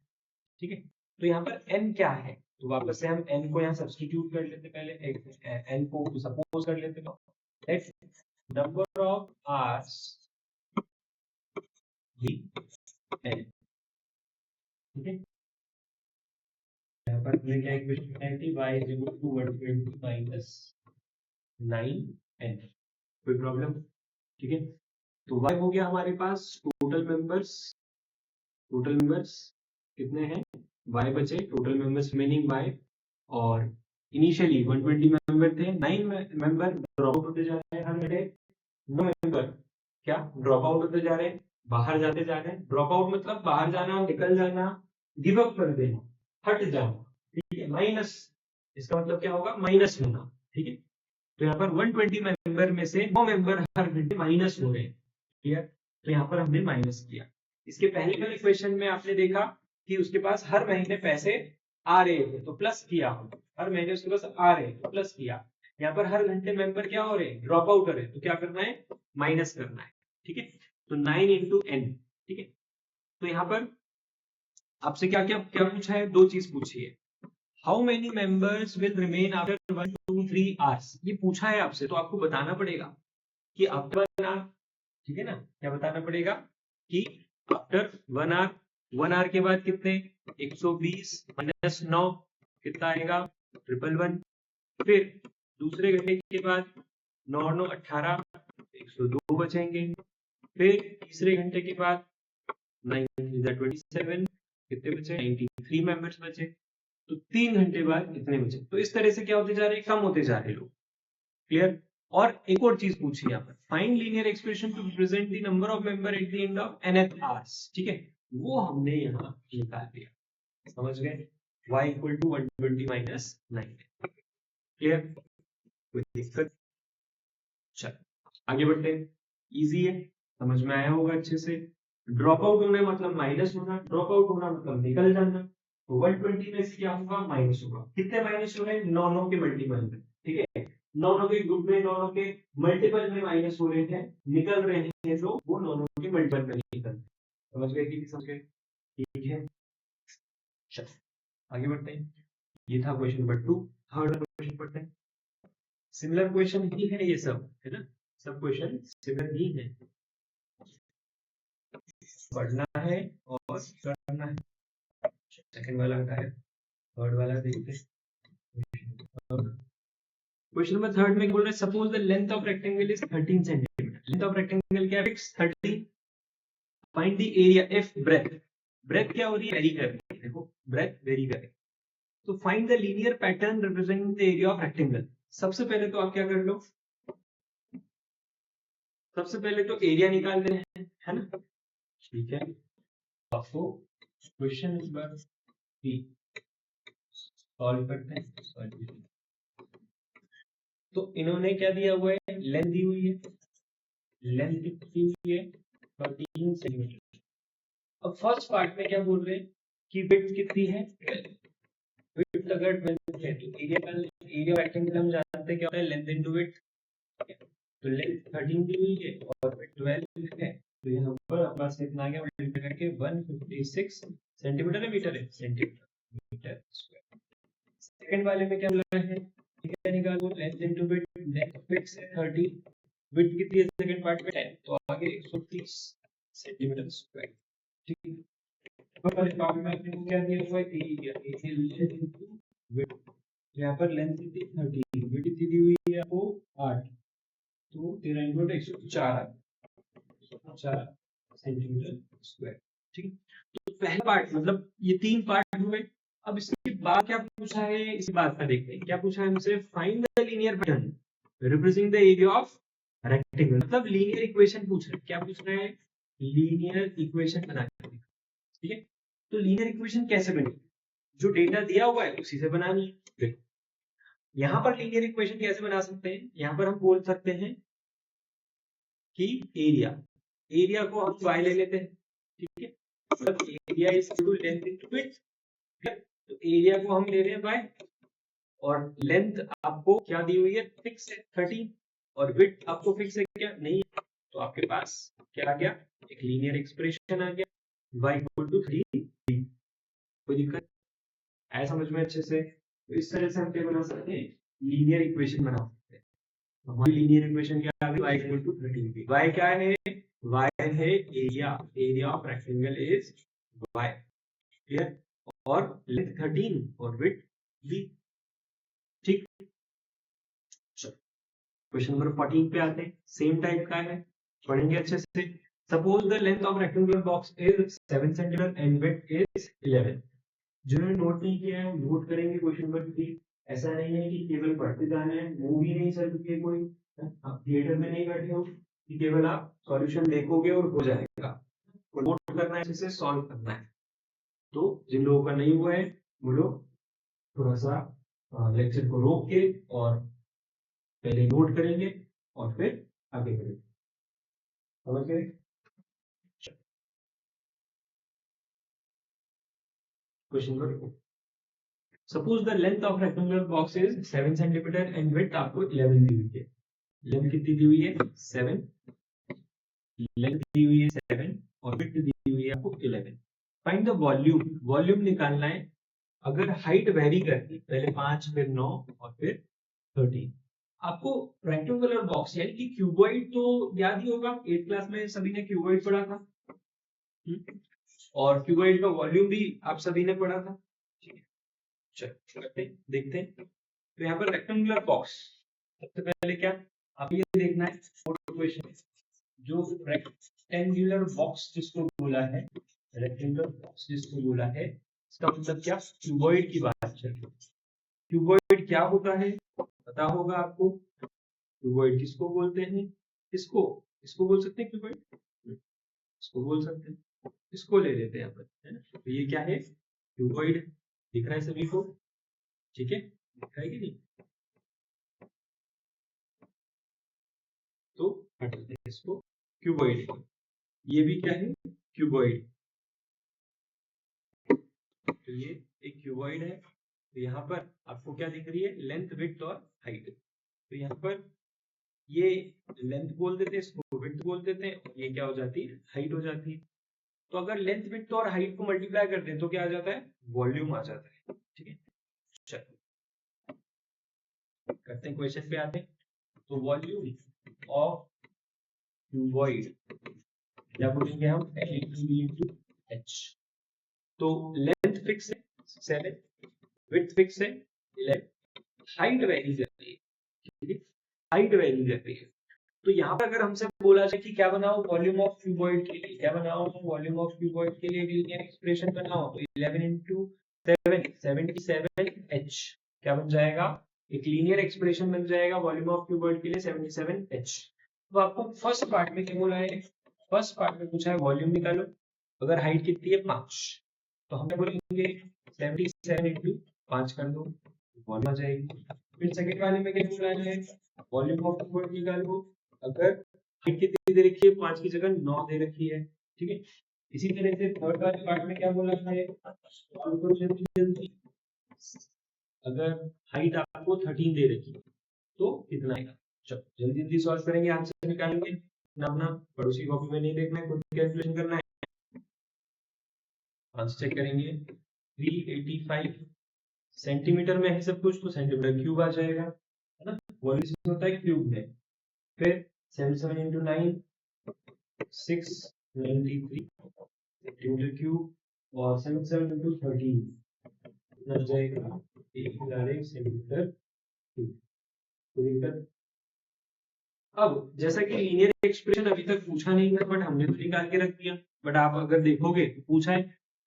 ठीक है, तो यहाँ पर n क्या है, तो वापस से हम n को यहाँ सब्स्टिट्यूट कर लेते, पहले n को सपोज कर लेते, लेट नंबर ऑफ आवर्स भी n। ठीक है, यहाँ पर हमने क्या इक्वेशन बनाई थी, y is equal to 120 minus 9n। कोई प्रॉब्लम? ठीक है, तो y हो गया हमारे पास टोटल मेंबर्स कितने हैं, y बचे, टोटल मेंबर्स रिमेनिंग y, और इनिशियली 120 मेंबर थे, 9 मेंबर ड्रॉप आउट होते जा रहे हैं हर घंटे, 9 मेंबर क्या ड्रॉप आउट होते जा रहे हैं, बाहर जाते जा रहे हैं। ड्रॉप आउट मतलब बाहर जाना, निकल जाना, गिव अप कर देना, हट जाना। ठीक है, माइनस इसका मतलब क्या होगा, माइनस होना। ठीक है, तो यहाँ पर 120 मेंबर में से 9 मेंबर हर घंटे माइनस हो रहे हैं। क्लियर? तो यहाँ पर हमने माइनस किया। इसके पहले वाले क्वेश्चन में आपने देखा कि उसके पास हर महीने पैसे आ रहे थे तो प्लस किया, हर महीने उसके पास आ रहे तो प्लस किया। यहाँ पर हर घंटे मेंबर क्या हो रहे हैं, ड्रॉप आउट हो रहे हैं, तो क्या करना है, माइनस करना है। ठीक है, तो 9 इंटू एन। ठीक है, तो यहाँ पर आपसे क्या क्या क्या पूछा है, दो चीज पूछी है, how many members will remain after 1 2 3 hours, ये पूछा है आपसे, तो आपको बताना पड़ेगा कि आफ्टर 1 आवर। ठीक है ना, क्या बताना पड़ेगा कि आफ्टर 1 आवर, 1 आवर के बाद कितने, 120 माइनस 9 कितना आएगा, 111। फिर दूसरे घंटे के बाद 9 9 18, 102 बचेंगे। फिर तीसरे घंटे के बाद 9 27 कितने बचे, 93 मेंबर्स बचे। तो 3 घंटे बाद कितने बचे, तो इस तरह से क्या होते जा रहे हैं, कम होते जा रहे लोग। क्लियर? और एक और चीज पूछी यहाँ पर, find linear expression to represent the number of member at the end of nth hours. ठीक है, वो हमने यहाँ निकाल दिया, समझ गए, y equal to 120 minus 9। Clear? कोई दिक्कत? चलो आगे बढ़ते हैं, इजी है, समझ में आया होगा अच्छे से। ड्रॉप आउट होना मतलब माइनस होना, ड्रॉप आउट होना मतलब निकल जाना, तो 120 में से क्या होगा, माइनस होगा। कितने माइनस हो रहे हैं, 9 9 के मल्टीपल में। ठीक है, 9 9 के ग्रुप में 9 9 के मल्टीपल में माइनस हो रहे हैं, निकल रहे हैं जो वो 9 9 के मल्टीपल में निकल। समझ गए कि समझ गए? ठीक है, चलो आगे बढ़ते हैं। ये था क्वेश्चन नंबर 2। थर्ड क्वेश्चन पढ़ते हैं। सिमिलर क्वेश्चन ही है ये सब, है ना, सब क्वेश्चन सिमिलर ही है, पढ़ना है और करना है। सेकंड वाला का है, थर्ड वाला देखते हैं। क्वेश्चन नंबर थर्ड में बोल रहे हैं suppose the length of rectangle is 13 centimetre. Length of rectangle क्या है? Fix 13। Find the area if breadth, breadth क्या हो रही है? वेरी कर रही है। देखो ब्रेथ वेरी कर रही है। तो find the linear pattern representing the area of rectangle. सबसे पहले तो आप क्या कर लो, सबसे पहले तो एरिया निकाल रहे हैं, है ना? ठीक है, आपको क्वेश्चन नंबर 3 सॉल्व करते हैं। तो इन्होंने क्या दिया हुआ है? लेंथ दी हुई है, लेंथ कितनी हुई है? 13 सेंटीमीटर। अब फर्स्ट पार्ट में क्या बोल रहे हैं कि विड्थ कितनी है? 12। विड्थ अगर 12 है तो एरिया रेक्टेंगल हम जानते हैं क्या होता है? Length into width. तो लेंथ 13 दी हुई है और विड्थ 12 है, तो यहाँ पर अपना कितना आ गया? मल्टीप्लाई करके 156 सेंटीमीटर है, मीटर है, सेंटीमीटर स्क्वायर। सेकंड वाले में क्या बोला है? क्या निकालो? Length into width. Length fix है 30, विड्थ कितनी है सेकंड पार्ट में? 10, तो आगे 130 सेंटीमीटर स्क्वायर। ठीक है, तो पहले पार्ट में आपने को क्या दिया हुआ है? Area, area length into width. तो यहाँ पर लेंथ कितनी? 30, विड्थ कितनी दी हुई है आपको? 8, तो 13 इनटू 104 सेंटीमीटर स्क्वायर। ठीक है, तो पहला पार्ट मतलब ये 3 पार्ट हुए। अब इसके बाद क्या पूछा है? इसी बात का देखते हैं क्या पूछा है हमसे। Find the linear pattern representing the area of rectangle. मतलब लीनियर इक्वेशन पूछ रहे हैं। क्या पूछ रहे हैं? लीनियर इक्वेशन बना के। ठीक है, तो लीनियर इक्वेशन कैसे बनेगी? जो डेटा दिया हुआ है उसी से बनानी है। देखो यहाँ पर लीनियर इक्वेशन कैसे बना सकते हैं? यहाँ पर हम बोल सकते हैं कि एरिया, एरिया को हम y ले लेते हैं। ठीक है, मतलब area is equal to length into width. तो एरिया को हम ले रहे हैं y, और लेंथ आपको क्या दी हुई है? फिक्स है 30, और विड्थ आपको फिक्स है क्या? नहीं, तो आपके पास क्या आ गया? एक लीनियर एक्सप्रेशन आ गया, y इक्वल टू 3। कोई दिक्कत है समझ में अच्छे से? तो इस तरह से हम क्या बना सकते हैं? लीनियर इक्वेशन बना सकते हैं। हमारी लीनियर इक्वेशन क्या आ गई? y equal to 13। y क्या है? y है area, area of rectangle is y। Clear? और लेंथ 13 और विड्थ b। ठीक, क्वेश्चन नंबर 14 पे आते हैं। सेम टाइप का है, पढ़ेंगे अच्छे से। Suppose the length of rectangular box is 7 centimetre and width is 11। जिन्होंने नोट नहीं किया है नोट करेंगे क्वेश्चन नंबर 3। ऐसा नहीं है कि केवल पढ़ते जाना है, मूवी नहीं चल रही है कोई, आप थिएटर में नहीं बैठे हो कि केवल आप सॉल्यूशन देखोगे और हो जाएगा। नोट करना है, इसे सॉल्व करना है। तो जिन लोगों का नहीं हुआ है वो लोग थोड़ा सा लेक्चर को रोक के और पहले नोट करेंगे और फिर आगे करेंगे। समझ गए? Question number 4। Suppose the length of rectangular box is 7 centimetre and width आपको 11 दी हुई है। लेंथ कितनी दी हुई है? 7, लेंथ दी हुई है 7 और विड्थ दी हुई है आपको 11। फाइंड द वॉल्यूम, वॉल्यूम निकालना है। अगर हाइट वेरी करती, पहले 5 फिर 9 और फिर 13। आपको रेक्टेंगुलर बॉक्स यानी कि क्यूबॉइड तो याद ही होगा, 8th क्लास में सभी ने क्यूबॉइड पढ़ा था। और क्यूबॉइड का वॉल्यूम भी आप सभी ने पढ़ा था। ठीक है, चलो देखते हैं। तो यहाँ पर रेक्टेंगुलर बॉक्स, सबसे पहले क्या आप ये देखना है फोटो क्वेश्चन, जो रेक्टेंगुलर बॉक्स जिसको बोला है, रेक्टेंगुलर बॉक्स जिसको बोला है, इसका मतलब क्या? क्यूबॉइड की बात चल रही है। क्यूबॉइड क्या होता है पता होगा आपको? क्यूबॉइड किसको बोलते हैं? इसको, इसको बोल सकते हैं क्यूबॉइड, इसको बोल सकते हैं, इसको ले लेते हैं अपन, है ना? तो ये क्या है? क्यूबॉइड। दिख रहा है सभी को? ठीक है, दिख रहा है कि नहीं? तो हटाते हैं इसको, क्यूबॉइड। ये भी क्या है? क्यूबॉइड। तो ये एक क्यूबॉइड है। तो यहाँ पर आपको क्या दिख रही है? लेंथ, विड्थ और हाइट। तो यहाँ पर ये लेंथ बोल देते हैं, इसको विड्थ बोल देते हैं, और ये क्या हो जाती है? हाइट हो जाती है। तो अगर लेंथ, विड्थ और हाइट को मल्टीप्लाई करते हैं तो क्या आ जाता है? वॉल्यूम आ जाता है। ठीक है, चलो करते हैं, क्वेश्चन पे आते हैं। तो वॉल्यूम ऑफ क्यूबॉइड क्या बोलेंगे हम? L into B into H। तो लेंथ फिक्स है 7, विड्थ फिक्स है 11, हाइट वैरी कर रही है, ठीक है, हाइट वैरी कर रही है। तो यहाँ पर अगर हमसे बोला जाए कि क्या बनाओ वॉल्यूम ऑफ क्यूबॉइड के लिए, क्या बनाओ वॉल्यूम ऑफ क्यूबॉइड के लिए लीनियर एक्सप्रेशन बनाओ, तो 11 into 7 77h क्या बन जाएगा, एक लीनियर एक्सप्रेशन बन जाएगा वॉल्यूम ऑफ क्यूबॉइड के लिए 77h। तो आपको फर्स्ट पार्ट में क्या बोला है, फर्स्ट पार्ट में पूछा है वॉल्यूम निकालो, अगर हाइट कितनी है 5, तो हम बोलेंगे 77 into 5 कर दो, वॉल्यूम आ जाएगी। फिर सेकंड वाले में क्या बोला है, वॉल्यूम ऑफ क्यूबॉइड निकालो, अगर हाइट कितनी दे रखी है 5 की जगह 9 दे रखी है, ठीक है। इसी तरह से थर्ड वाले पार्ट में क्या बोला है, सॉल्व करो जल्दी जल्दी, अगर हाइट आपको 13 दे रखी है तो कितना आएगा, चलो जल्दी जल्दी सॉल्व करेंगे, आंसर निकालेंगे ना, अपना पड़ोसी कॉपी में नहीं देखना है, खुद कैलकुलेशन करना है। आंसर चेक करेंगे, 385 सेंटीमीटर में है सब कुछ, तो सेंटीमीटर क्यूब आ जाएगा, है ना, वॉल्यूम होता है क्यूब में। फिर 77 into 9 693 सेंटीमीटर क्यूब और 77 into 13 कितना जाएगा 1001 सेंटीमीटर क्यूब। तो दिक्कत, अब जैसा कि लीनियर एक्सप्रेशन अभी तक पूछा नहीं था बट हमने तो निकाल के रख दिया, बट आप अगर देखोगे तो पूछा है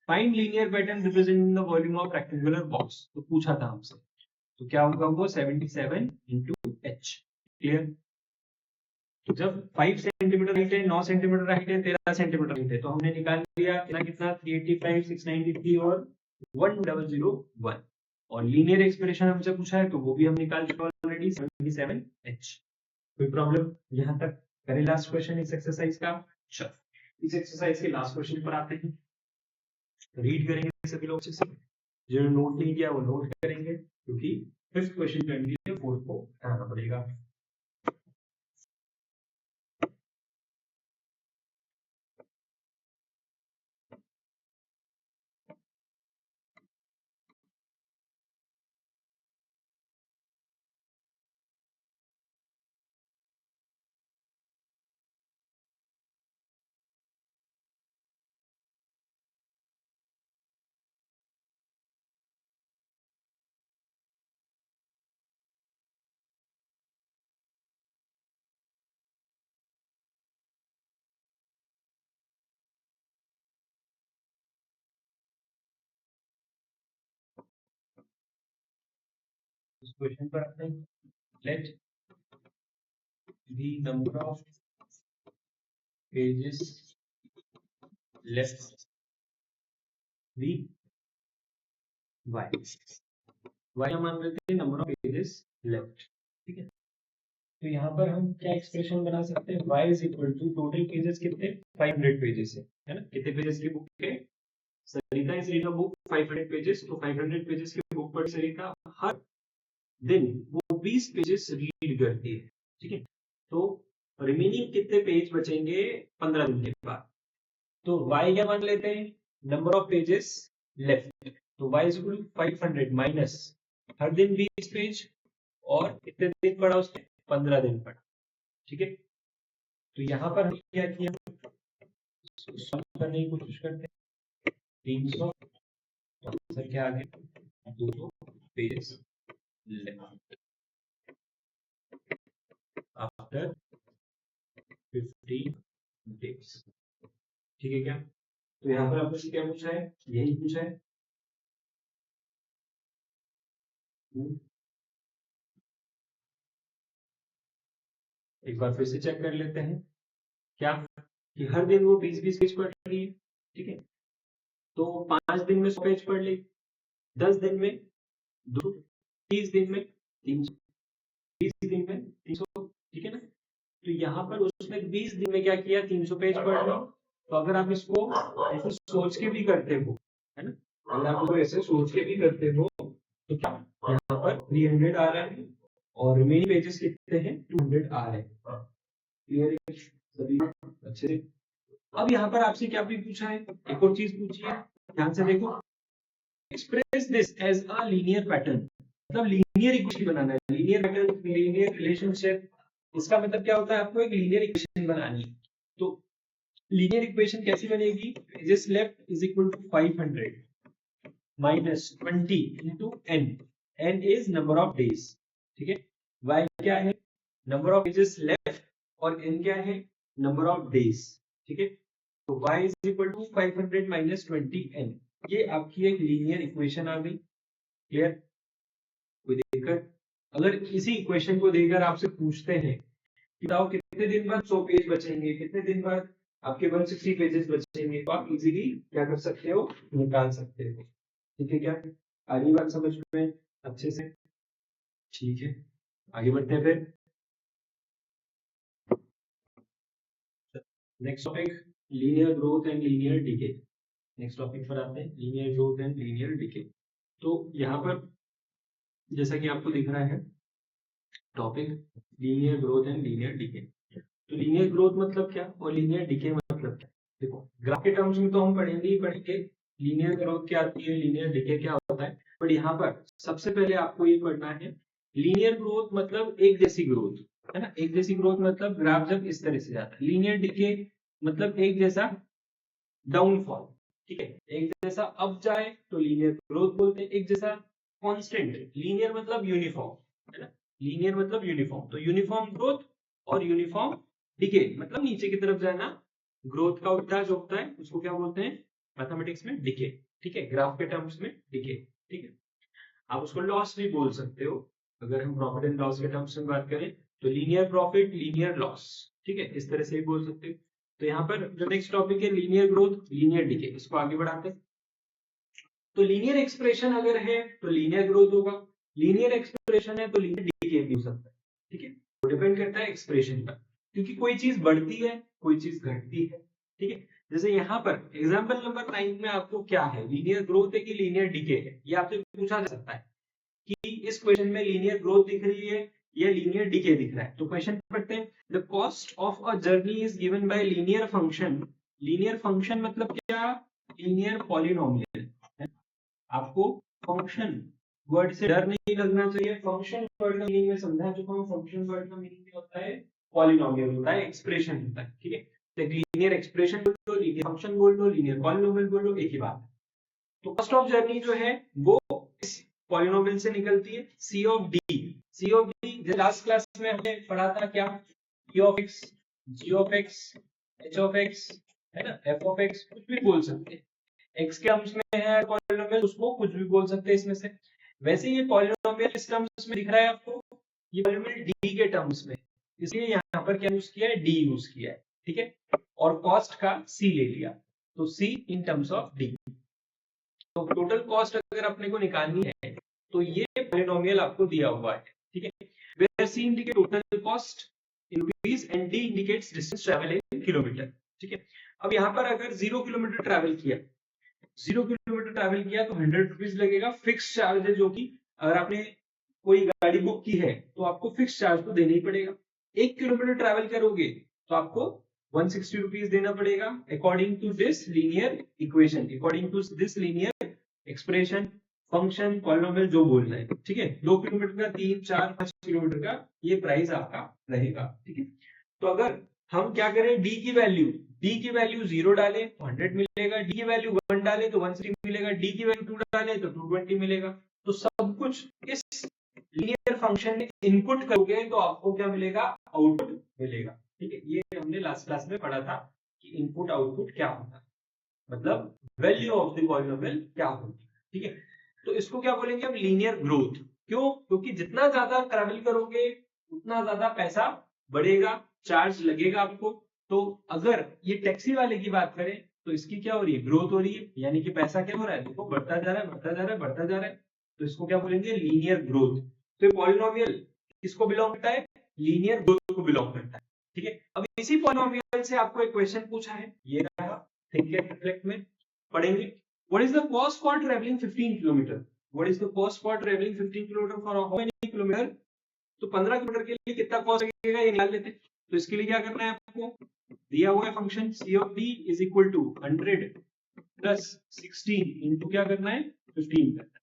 find linear pattern representing the volume of rectangular box, तो पूछा था हमसे, तो क्या होगा वो 77 into h, क्लियर। तो जब 5 सेंटीमीटर हाइट है, 9 सेंटीमीटर हाइट है, 13 सेंटीमीटर हाइट है, तो हमने निकाल लिया कितना कितना 385 693 और 1001, और लीनियर एक्सप्रेशन हमसे पूछा है तो वो भी हम निकाल चुके ऑलरेडी 77h। कोई प्रॉब्लम यहाँ तक, करें लास्ट क्वेश्चन इस एक्सरसाइज का। चलो इस एक्सरसाइज के लास्ट क्वेश्चन पर आते हैं, रीड करेंगे सभी लोग अच्छे से, जिन्होंने नोट नहीं किया वो नोट करेंगे, क्योंकि फिफ्थ क्वेश्चन करने के लिए फोर्थ को हटाना पड़ेगा। इस क्वेश्चन पर आते हैं, late the number of pages left be y, y मान लेते हैं नंबर ऑफ पेजेस लेफ्ट, ठीक है। तो यहाँ पर हम क्या एक्सप्रेशन बना सकते हैं, y is equal to total pages कितने 500 पेजेस है ना, कितने पेजेस की बुक है, Sarita is reading a book 500 pages, तो 500 पेजेस की बुक पर सरिता हर दिन वो 20 पेजेस रीड करती है, ठीक है। तो रिमेनिंग कितने पेज बचेंगे 15 दिन के बाद, तो y क्या मान लेते हैं, नंबर ऑफ पेजेस लेफ्ट, तो y is equal to 500 minus हर दिन 20 पेज, और कितने दिन पढ़ा उसने 15 दिन पढ़ा, ठीक है। तो यहाँ पर हम क्या किया, सॉल्व करने की कोशिश करते हैं, 300 आंसर क्या आ गया 200 पेजेस लेफ्ट आफ्टर 15 डेज, ठीक है क्या। तो यहाँ पर आपसे क्या पूछा है, यही पूछा है, एक बार फिर से चेक कर लेते हैं, क्या कि हर दिन वो 20-20 पेज पढ़ रही है, ठीक है। तो 5 दिन में 100 पेज पढ़ ली, 10 दिन में 200, 30 दिन में 300, 20 दिन में 300, ठीक है ना। तो यहाँ पर उसने 20 दिन में क्या किया 300 पेज पढ़ लो, तो अगर आप इसको ऐसे सोच के भी करते हो, है ना, अगर आप इसको ऐसे सोच के भी करते हो तो क्या यहाँ पर 300 आ रहा है और रिमेनिंग पेजेस कितने हैं 200 आ रहे हैं, क्लियर है सभी अच्छे से। अब यहाँ पर आपसे क्या भी पूछा है, एक और चीज पूछी है, ध्यान से देखो, express this as a linear pattern, मतलब लीनियर इक्वेशन बनाना है, लीनियर पैटर्न लीनियर रिलेशनशिप, इसका मतलब क्या होता है, आपको एक लीनियर इक्वेशन बनानी है। तो लीनियर इक्वेशन कैसी बनेगी, pages left is equal to 500 minus 20 into n, n is number of days, ठीक है। y क्या है, नंबर ऑफ पेजेस लेफ्ट, और n क्या है, नंबर ऑफ डेज, ठीक है। तो y is equal to 500 minus 20n, ये आपकी एक लीनियर इक्वेशन आ गई। क्लियर, कोई दिक्कत? अगर इसी इक्वेशन को देकर आपसे पूछते हैं कि बताओ कितने दिन बाद 100 पेज बचेंगे, कितने दिन बाद आपके 160 पेजेस बचेंगे, तो आप इजीली क्या कर सकते हो, निकाल सकते हो। ठीक है, क्या आगे बात समझ में अच्छे से? ठीक है, आगे बढ़ते हैं फिर। Next topic, linear growth and linear decay. Next topic पर आते हैं, linear growth and linear decay. तो यहाँ पर जैसा कि आपको दिख रहा है topic, linear growth and linear decay. तो लीनियर ग्रोथ मतलब क्या और लीनियर डिके मतलब क्या? देखो, ग्राफ के टर्म्स में तो हम पढ़ेंगे ही पढ़ेंगे लीनियर ग्रोथ क्या आती है, लीनियर डिके क्या होता है, बट यहाँ पर सबसे पहले आपको ये पढ़ना है लीनियर ग्रोथ मतलब एक जैसी ग्रोथ, है ना। एक जैसी ग्रोथ मतलब ग्राफ जब इस तरह से जाता है, लीनियर डिके मतलब एक जैसा डाउनफॉल, ठीक है। एक जैसा अप जाए तो लीनियर ग्रोथ बोलते हैं, एक जैसा कांस्टेंट, लीनियर मतलब यूनिफॉर्म, है ना। लीनियर मतलब यूनिफॉर्म, तो यूनिफॉर्म ग्रोथ और यूनिफॉर्म डिके मतलब नीचे की तरफ जाना, ग्रोथ का उल्टा जो होता है उसको क्या बोलते हैं मैथमेटिक्स में, डिके, ठीक है। ग्राफ के टर्म्स में डिके, ठीक है। आप उसको लॉस भी बोल सकते हो, अगर हम प्रॉफिट एंड लॉस के टर्म्स में बात करें तो लीनियर प्रॉफिट, लीनियर लॉस, ठीक है, इस तरह से भी बोल सकते हो। तो यहाँ पर जो नेक्स्ट टॉपिक है लीनियर ग्रोथ, लीनियर डिके, इसको आगे बढ़ाते हैं। तो लीनियर एक्सप्रेशन अगर है तो लीनियर ग्रोथ होगा, लीनियर एक्सप्रेशन है तो लीनियर डिके भी हो सकता है, ठीक है। वो डिपेंड करता है एक्सप्रेशन पर, क्योंकि कोई चीज बढ़ती है कोई चीज घटती है, ठीक है। जैसे यहाँ पर एग्जाम्पल नंबर 9 में आपको क्या है, लीनियर ग्रोथ है कि लीनियर डिके है, ये आपसे पूछा जा सकता है कि इस क्वेश्चन में लीनियर ग्रोथ दिख रही है या लीनियर डिके दिख रहा है। तो क्वेश्चन पढ़ते हैं, the cost of a journey is given by linear function. Linear function मतलब क्या, लीनियर पॉलिनोमियल। आपको फंक्शन वर्ड से डर नहीं लगना चाहिए, फंक्शन वर्ड का मीनिंग में समझा चुका हूँ, फंक्शन वर्ड का मीनिंग क्या होता है, पॉलिनोमियल होता है, एक्सप्रेशन होता है, ठीक है। तो लीनियर एक्सप्रेशन बोल लो, लीनियर फंक्शन बोल लो, लीनियर पॉलिनोमियल बोल लो, एक ही बात है। तो कॉस्ट ऑफ जर्नी जो है वो इस पॉलिनोमियल से निकलती है, C of D. C of D last class में हमने पढ़ा था क्या, E of X, G of X, H of X, है ना, एफ ऑफ एक्स, कुछ भी बोल सकते हैं। एक्स के टर्म्स में है पॉलिनोमियल, उसको कुछ भी बोल सकते हैं इसमें से। वैसे ये पॉलिनोमियल इस टर्म्स में दिख रहा है आपको, ये पॉलिनोमियल डी के टर्म्स में, इसलिए यहाँ पर क्या यूज किया है, डी यूज किया है, ठीक है। और कॉस्ट का सी ले लिया, तो सी इन टर्म्स ऑफ डी। तो टोटल कॉस्ट अगर अपने को निकालनी है तो ये पॉलिनोमियल आपको दिया हुआ है, ठीक है। Where C indicate total cost in rupees and D indicates distance travel in kilometre, ठीक है। अब यहाँ पर अगर 0 किलोमीटर ट्रैवल किया, 0 किलोमीटर ट्रैवल किया तो 100 रुपीज लगेगा, फिक्स चार्ज है, जो कि अगर आपने कोई गाड़ी बुक की है तो आपको फिक्स चार्ज तो देना ही पड़ेगा। 1 किलोमीटर ट्रैवल करोगे तो आपको 160 रुपीज देना पड़ेगा, according to this linear equation, according to this linear expression, function, polynomial जो बोलना है, ठीक है। 2 किलोमीटर का, 3, 4, 5 किलोमीटर का ये प्राइस आपका रहेगा, ठीक है। तो अगर हम क्या करें, डी की वैल्यू 0 डालें तो 100 मिलेगा, डी की वैल्यू 1 डालें तो 160 मिलेगा, डी की वैल्यू 2 डालें तो 220 मिलेगा। तो सब कुछ इस लीनियर फंक्शन में इनपुट करोगे तो आपको क्या मिलेगा, आउटपुट मिलेगा, ठीक है। ये हमने लास्ट क्लास में पढ़ा था कि इनपुट आउटपुट क्या होता है, मतलब वैल्यू ऑफ द पॉलिनोमियल क्या होती है, ठीक है। तो इसको क्या बोलेंगे हम, लीनियर ग्रोथ। क्यों, क्योंकि जितना ज्यादा ट्रैवल करोगे उतना ज्यादा पैसा बढ़ेगा, चार्ज लगेगा आपको। तो अगर ये टैक्सी वाले की बात करें तो इसकी क्या हो रही है, ग्रोथ हो रही है, यानी कि पैसा क्या हो रहा है, देखो बढ़ता जा रहा है, बढ़ता जा रहा है, बढ़ता जा रहा है। तो इसको क्या बोलेंगे, लीनियर ग्रोथ। तो पॉलिनोमियल किसको बिलोंग करता है, लीनियर ग्रोथ को बिलोंग करता है, ठीक है। अब इसी पॉलिनोमियल से आपको एक क्वेश्चन पूछा है, ये रहा, थिंक एंड रिफ्लेक्ट में पढ़ेंगे। What is the cost for travelling 15 kilometre, what is the cost for travelling 15 kilometre for how many kilometre. तो 15 किलोमीटर के लिए कितना कॉस्ट लगेगा ये निकाल लेते हैं। तो इसके लिए क्या करना है, आपको दिया हुआ है function C of D is equal to 100 plus 16 into क्या करना है, 15 करना है।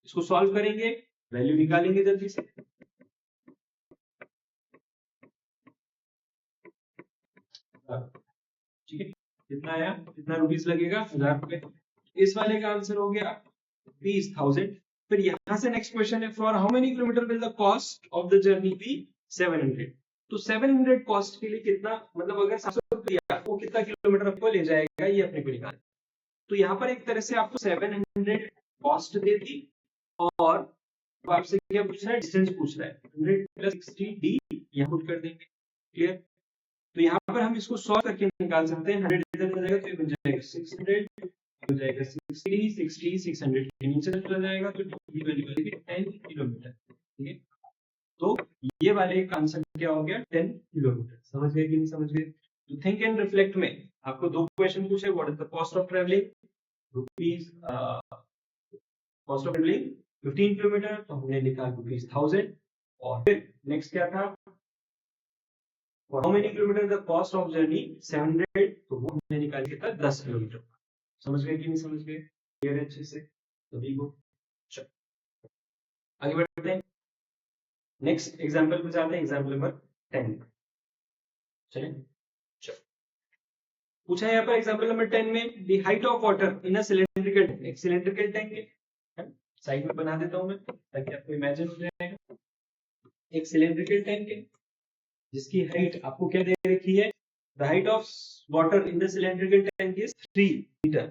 इसको सॉल्व करेंगे, वैल्यू निकालेंगे जल्दी से। ठीक है, कितना आया, कितना रुपीस लगेगा, 1000 रुपए। इस वाले का आंसर हो गया 20,000, फिर यहाँ से नेक्स्ट क्वेश्चन है, for how many kilometre will the cost of the journey be 700। तो 700 कॉस्ट के लिए कितना, मतलब अगर 700 रुपया वो कितना किलोमीटर आपको ले जाएगा, ये अपने को निकालना। तो यहाँ पर एक तरह से आपको 700 कॉस्ट दे दी और आपसे क्या पूछ रहा है, डिस्टेंस पूछ रहा है। 100 प्लस 60d यहाँ पुट कर देंगे। क्लियर? तो यहाँ पर हम इसको सॉल्व करके निकाल सकते हैं। 100 इधर हो जाएगा तो ये बन जाएगा 600, हो जाएगा 60 600 के नीचे चला जाएगा तो ये वैल्यू आएगी 10 किलोमीटर। ठीक है, तो ये वाले का आंसर क्या हो गया, 10 किलोमीटर। समझ गए कि नहीं समझ गए? तो थिंक एंड रिफ्लेक्ट में आपको दो क्वेश्चन पूछे, what is the cost of travelling rupees, cost of travelling 15 kilometre, तो हमने लिखा रुपीज 1000। और फिर नेक्स्ट क्या था, for how many kilometre the cost of journey 700, तो वो हमने निकाल के था 10 किलोमीटर। समझ गए कि नहीं समझ गए? क्लियर है अच्छे से सभी को? चलो आगे बढ़ते हैं, नेक्स्ट एग्जांपल पे जाते हैं, एग्जांपल नंबर 10। चलें, चलो पूछा है यहाँ पर एग्जांपल नंबर 10 में, the height of water in a cylindrical tank. एक सिलिंड्रिकल टैंक है, साइड में बना देता हूं मैं ताकि आपको इमेजिन हो जाएगा। एक सिलिंड्रिकल टैंक है जिसकी हाइट आपको क्या दे रखी है, the height of water in the cylindrical tank is 3 metre.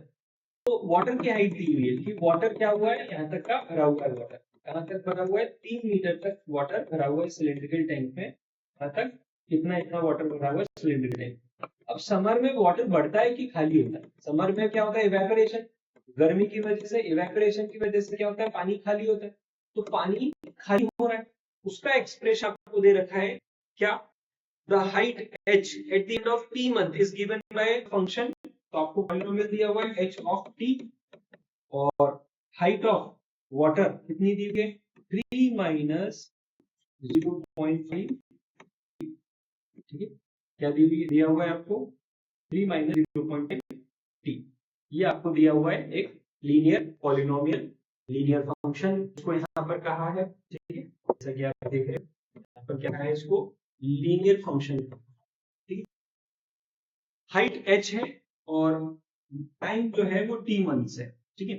तो वाटर की हाइट दी हुई है कि वाटर क्या हुआ है, यहाँ तक का भरा हुआ है वाटर, कहाँ तक भरा हुआ है, 3 मीटर तक वाटर भरा हुआ है सिलिंड्रिकल टैंक में। यहाँ तक कितना इतना वाटर भरा हुआ है सिलिंड्रिकल टैंक। अब समर में वाटर बढ़ता है कि खाली होता है? समर में क्या होता है, इवेपोरेशन, गर्मी की वजह से, इवेपोरेशन की वजह से क्या होता है, पानी खाली होता है। तो पानी खाली हो रहा है, उसका एक्सप्रेशन आपको दे रखा है क्या, the height h eight the end of t month is given by function. तो आपको पॉलिनोमियल दिया हुआ है h ऑफ t और हाइट ऑफ वाटर कितनी दी हुई है, 3 माइनस 0.5। ठीक है, क्या दिया हुआ है आपको, 3 माइनस 0.5 t। ये आपको दिया हुआ है एक लीनियर पॉलिनोमियल, लीनियर फंक्शन इसको यहाँ पर कहा है। ठीक है, जैसा कि आप देख रहे हैं यहाँ पर क्या है, इसको लीनियर फंक्शन। ठीक है, हाइट h है और टाइम जो है वो t मंथ्स है। ठीक है,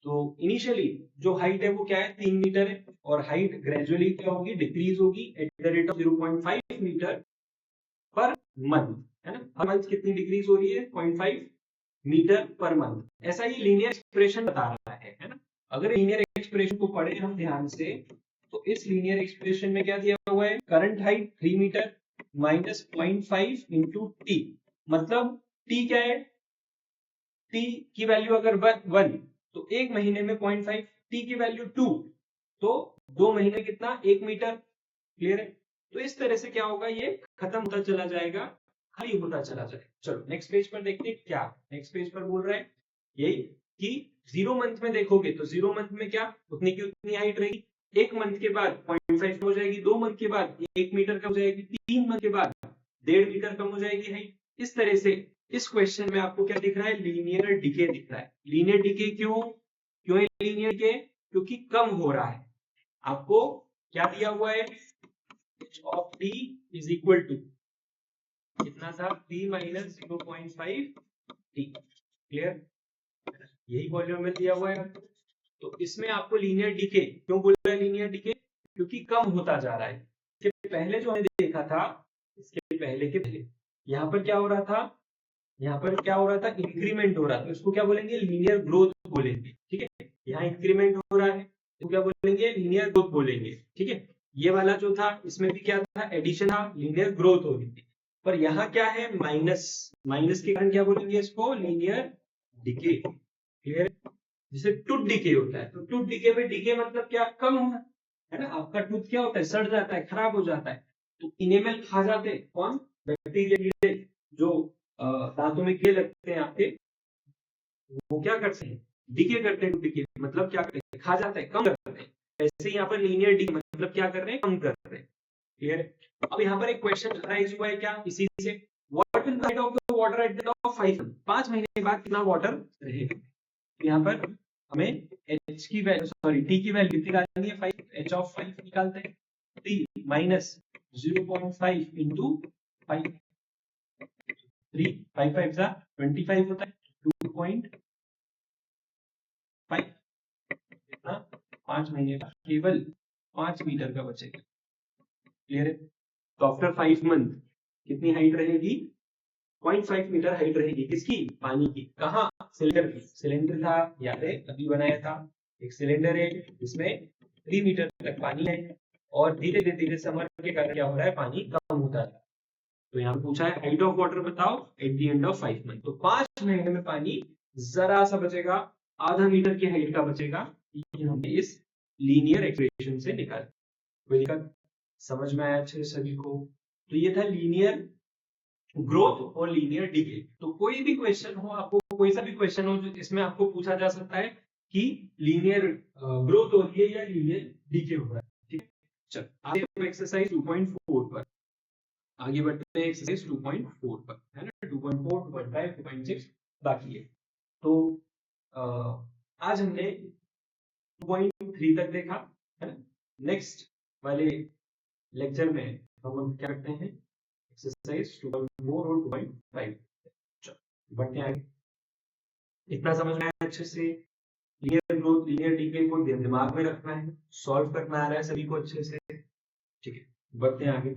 तो इनिशियली जो हाइट है वो क्या है, 3 मीटर है, और हाइट ग्रेजुअली क्या होगी, डिक्रीज होगी at the rate of 0.5 metre per month, है ना। हर मंथ कितनी डिक्रीज हो रही है, 0.5 मीटर पर मंथ। ऐसा ही लीनियर एक्सप्रेशन बता रहा है ना। अगर लीनियर एक्सप्रेशन को पढ़े हम ध्यान से, तो इस लीनियर एक्सप्रेशन में क्या दिया हुआ है, current height 3 metre minus 0.5 into T, मतलब टी क्या है, टी की वैल्यू अगर 1 तो एक महीने में 0.5, टी की वैल्यू 2 तो 2 महीने कितना, 1 मीटर। क्लियर है? तो इस तरह से क्या होगा, ये खत्म होता चला जाएगा, खाली होता चला जाएगा। चलो नेक्स्ट पेज पर देखते हैं क्या नेक्स्ट पेज पर बोल रहा है, यही कि 0 मंथ में देखोगे तो 0 मंथ में क्या उतनी की उतनी हाइट रहेगी, 1 मंथ के बाद 0.5 हो जाएगी, 2 मंथ के बाद 1 मीटर कम हो जाएगी, 3 मंथ के बाद 1.5 मीटर कम हो जाएगी हाइट। इस तरह से इस क्वेश्चन में आपको क्या दिख रहा है, लीनियर डिके दिख रहा है। लीनियर डिके क्यों क्यों है लीनियर डिके, क्योंकि कम हो रहा है। आपको क्या दिया हुआ है, h of t is equal to कितना था, 3 माइनस 0.5 t। क्लियर? यही वॉल्यूम में दिया हुआ है। तो इसमें आपको लीनियर डिके क्यों बोल रहा है, लीनियर डिके क्योंकि कम होता जा रहा है। इसके पहले जो हमने देखा था, इसके पहले के पहले यहाँ पर क्या हो रहा था, यहाँ पर क्या हो रहा था, इंक्रीमेंट हो रहा था, इसको क्या बोलेंगे, लीनियर ग्रोथ बोलेंगे। ठीक है, यहाँ इंक्रीमेंट हो रहा है तो क्या बोलेंगे, लीनियर ग्रोथ बोलेंगे। ठीक है, ये वाला जो था इसमें भी क्या था, एडिशन था, लीनियर ग्रोथ हो रही थी। पर यहाँ क्या है, माइनस, माइनस के कारण क्या बोलेंगे इसको, लीनियर डिके। क्लियर? जिसे टूथ डिके होता है, तो टूथ डिके में डिके मतलब क्या, कम होना, है ना। आपका टूथ क्या होता है, सड़ जाता है, खराब हो जाता है, तो इनेमल खा जाते हैं कौन, बैक्टीरिया कीड़े जो दांतों में कीड़े लगते हैं आपके, वो क्या करते हैं, डिके करते हैं। डिके मतलब क्या करते हैं, खा जाते हैं, कम करते हैं। ऐसे यहाँ पर लीनियर डिके मतलब क्या कर रहे हैं, कम कर रहे हैं। क्लियर? अब यहाँ पर एक क्वेश्चन राइज हुआ है क्या, इसी से, what will the height of the water at the end of 5 month, 5 महीने बाद कितना वाटर रहेगा। यहाँ पर हमें h की वैल्यू, सॉरी t की वैल्यू निकालनी है 5, h ऑफ 5 निकालते हैं, t माइनस 0.5 इंटू 5, 3 5 5 जा 25 होता है, 2.5 कितना 5 महीने का केवल 5 मीटर का बचेगा। क्लियर है? तो आफ्टर 5 मंथ कितनी हाइट रहेगी? 0.5 मीटर हाइट रहेगी। किसकी? पानी की। कहाँ? सिलेंडर की। सिलेंडर था, याद है, अभी बनाया था। एक सिलेंडर है जिसमें 3 मीटर तक पानी है और धीरे धीरे समर के कारण क्या हो रहा है? पानी कम होता है। तो यहाँ पे पूछा है हाइट ऑफ वाटर बताओ eight the end of 5 month. तो 5 महीने में पानी जरा सा बचेगा, आधा मीटर की हाइट का बचेगा। ये हमने इस लीनियर एक्सप्रेशन से निकाला। कोई दिक्कत? समझ में आया अच्छे सभी को? तो ये था लीनियर ग्रोथ और लीनियर डिके। तो कोई भी क्वेश्चन हो, आपको कोई सा भी क्वेश्चन हो जो इसमें आपको पूछा जा सकता है कि लीनियर ग्रोथ हो रही है या लीनियर डिके हो रहा है। ठीक है, चल आगे एक्सरसाइज 2.4 पर आगे बढ़ते हैं। एक्सरसाइज 2.4 पर है ना, 2.4, 2.5, 2.6 बाकी है। तो आज हमने 2.3 तक देखा है ना। नेक्स्ट वाले लेक्चर में हम क्या करते हैं? एक्सरसाइज 2.4 और 2.5 बढ़ते हैं आगे। इतना समझ में आया अच्छे से? लीनियर ग्रोथ, लीनियर डिके को दिमाग में रखना है, सॉल्व करना आ रहा है सभी को अच्छे से। ठीक है, बढ़ते हैं आगे।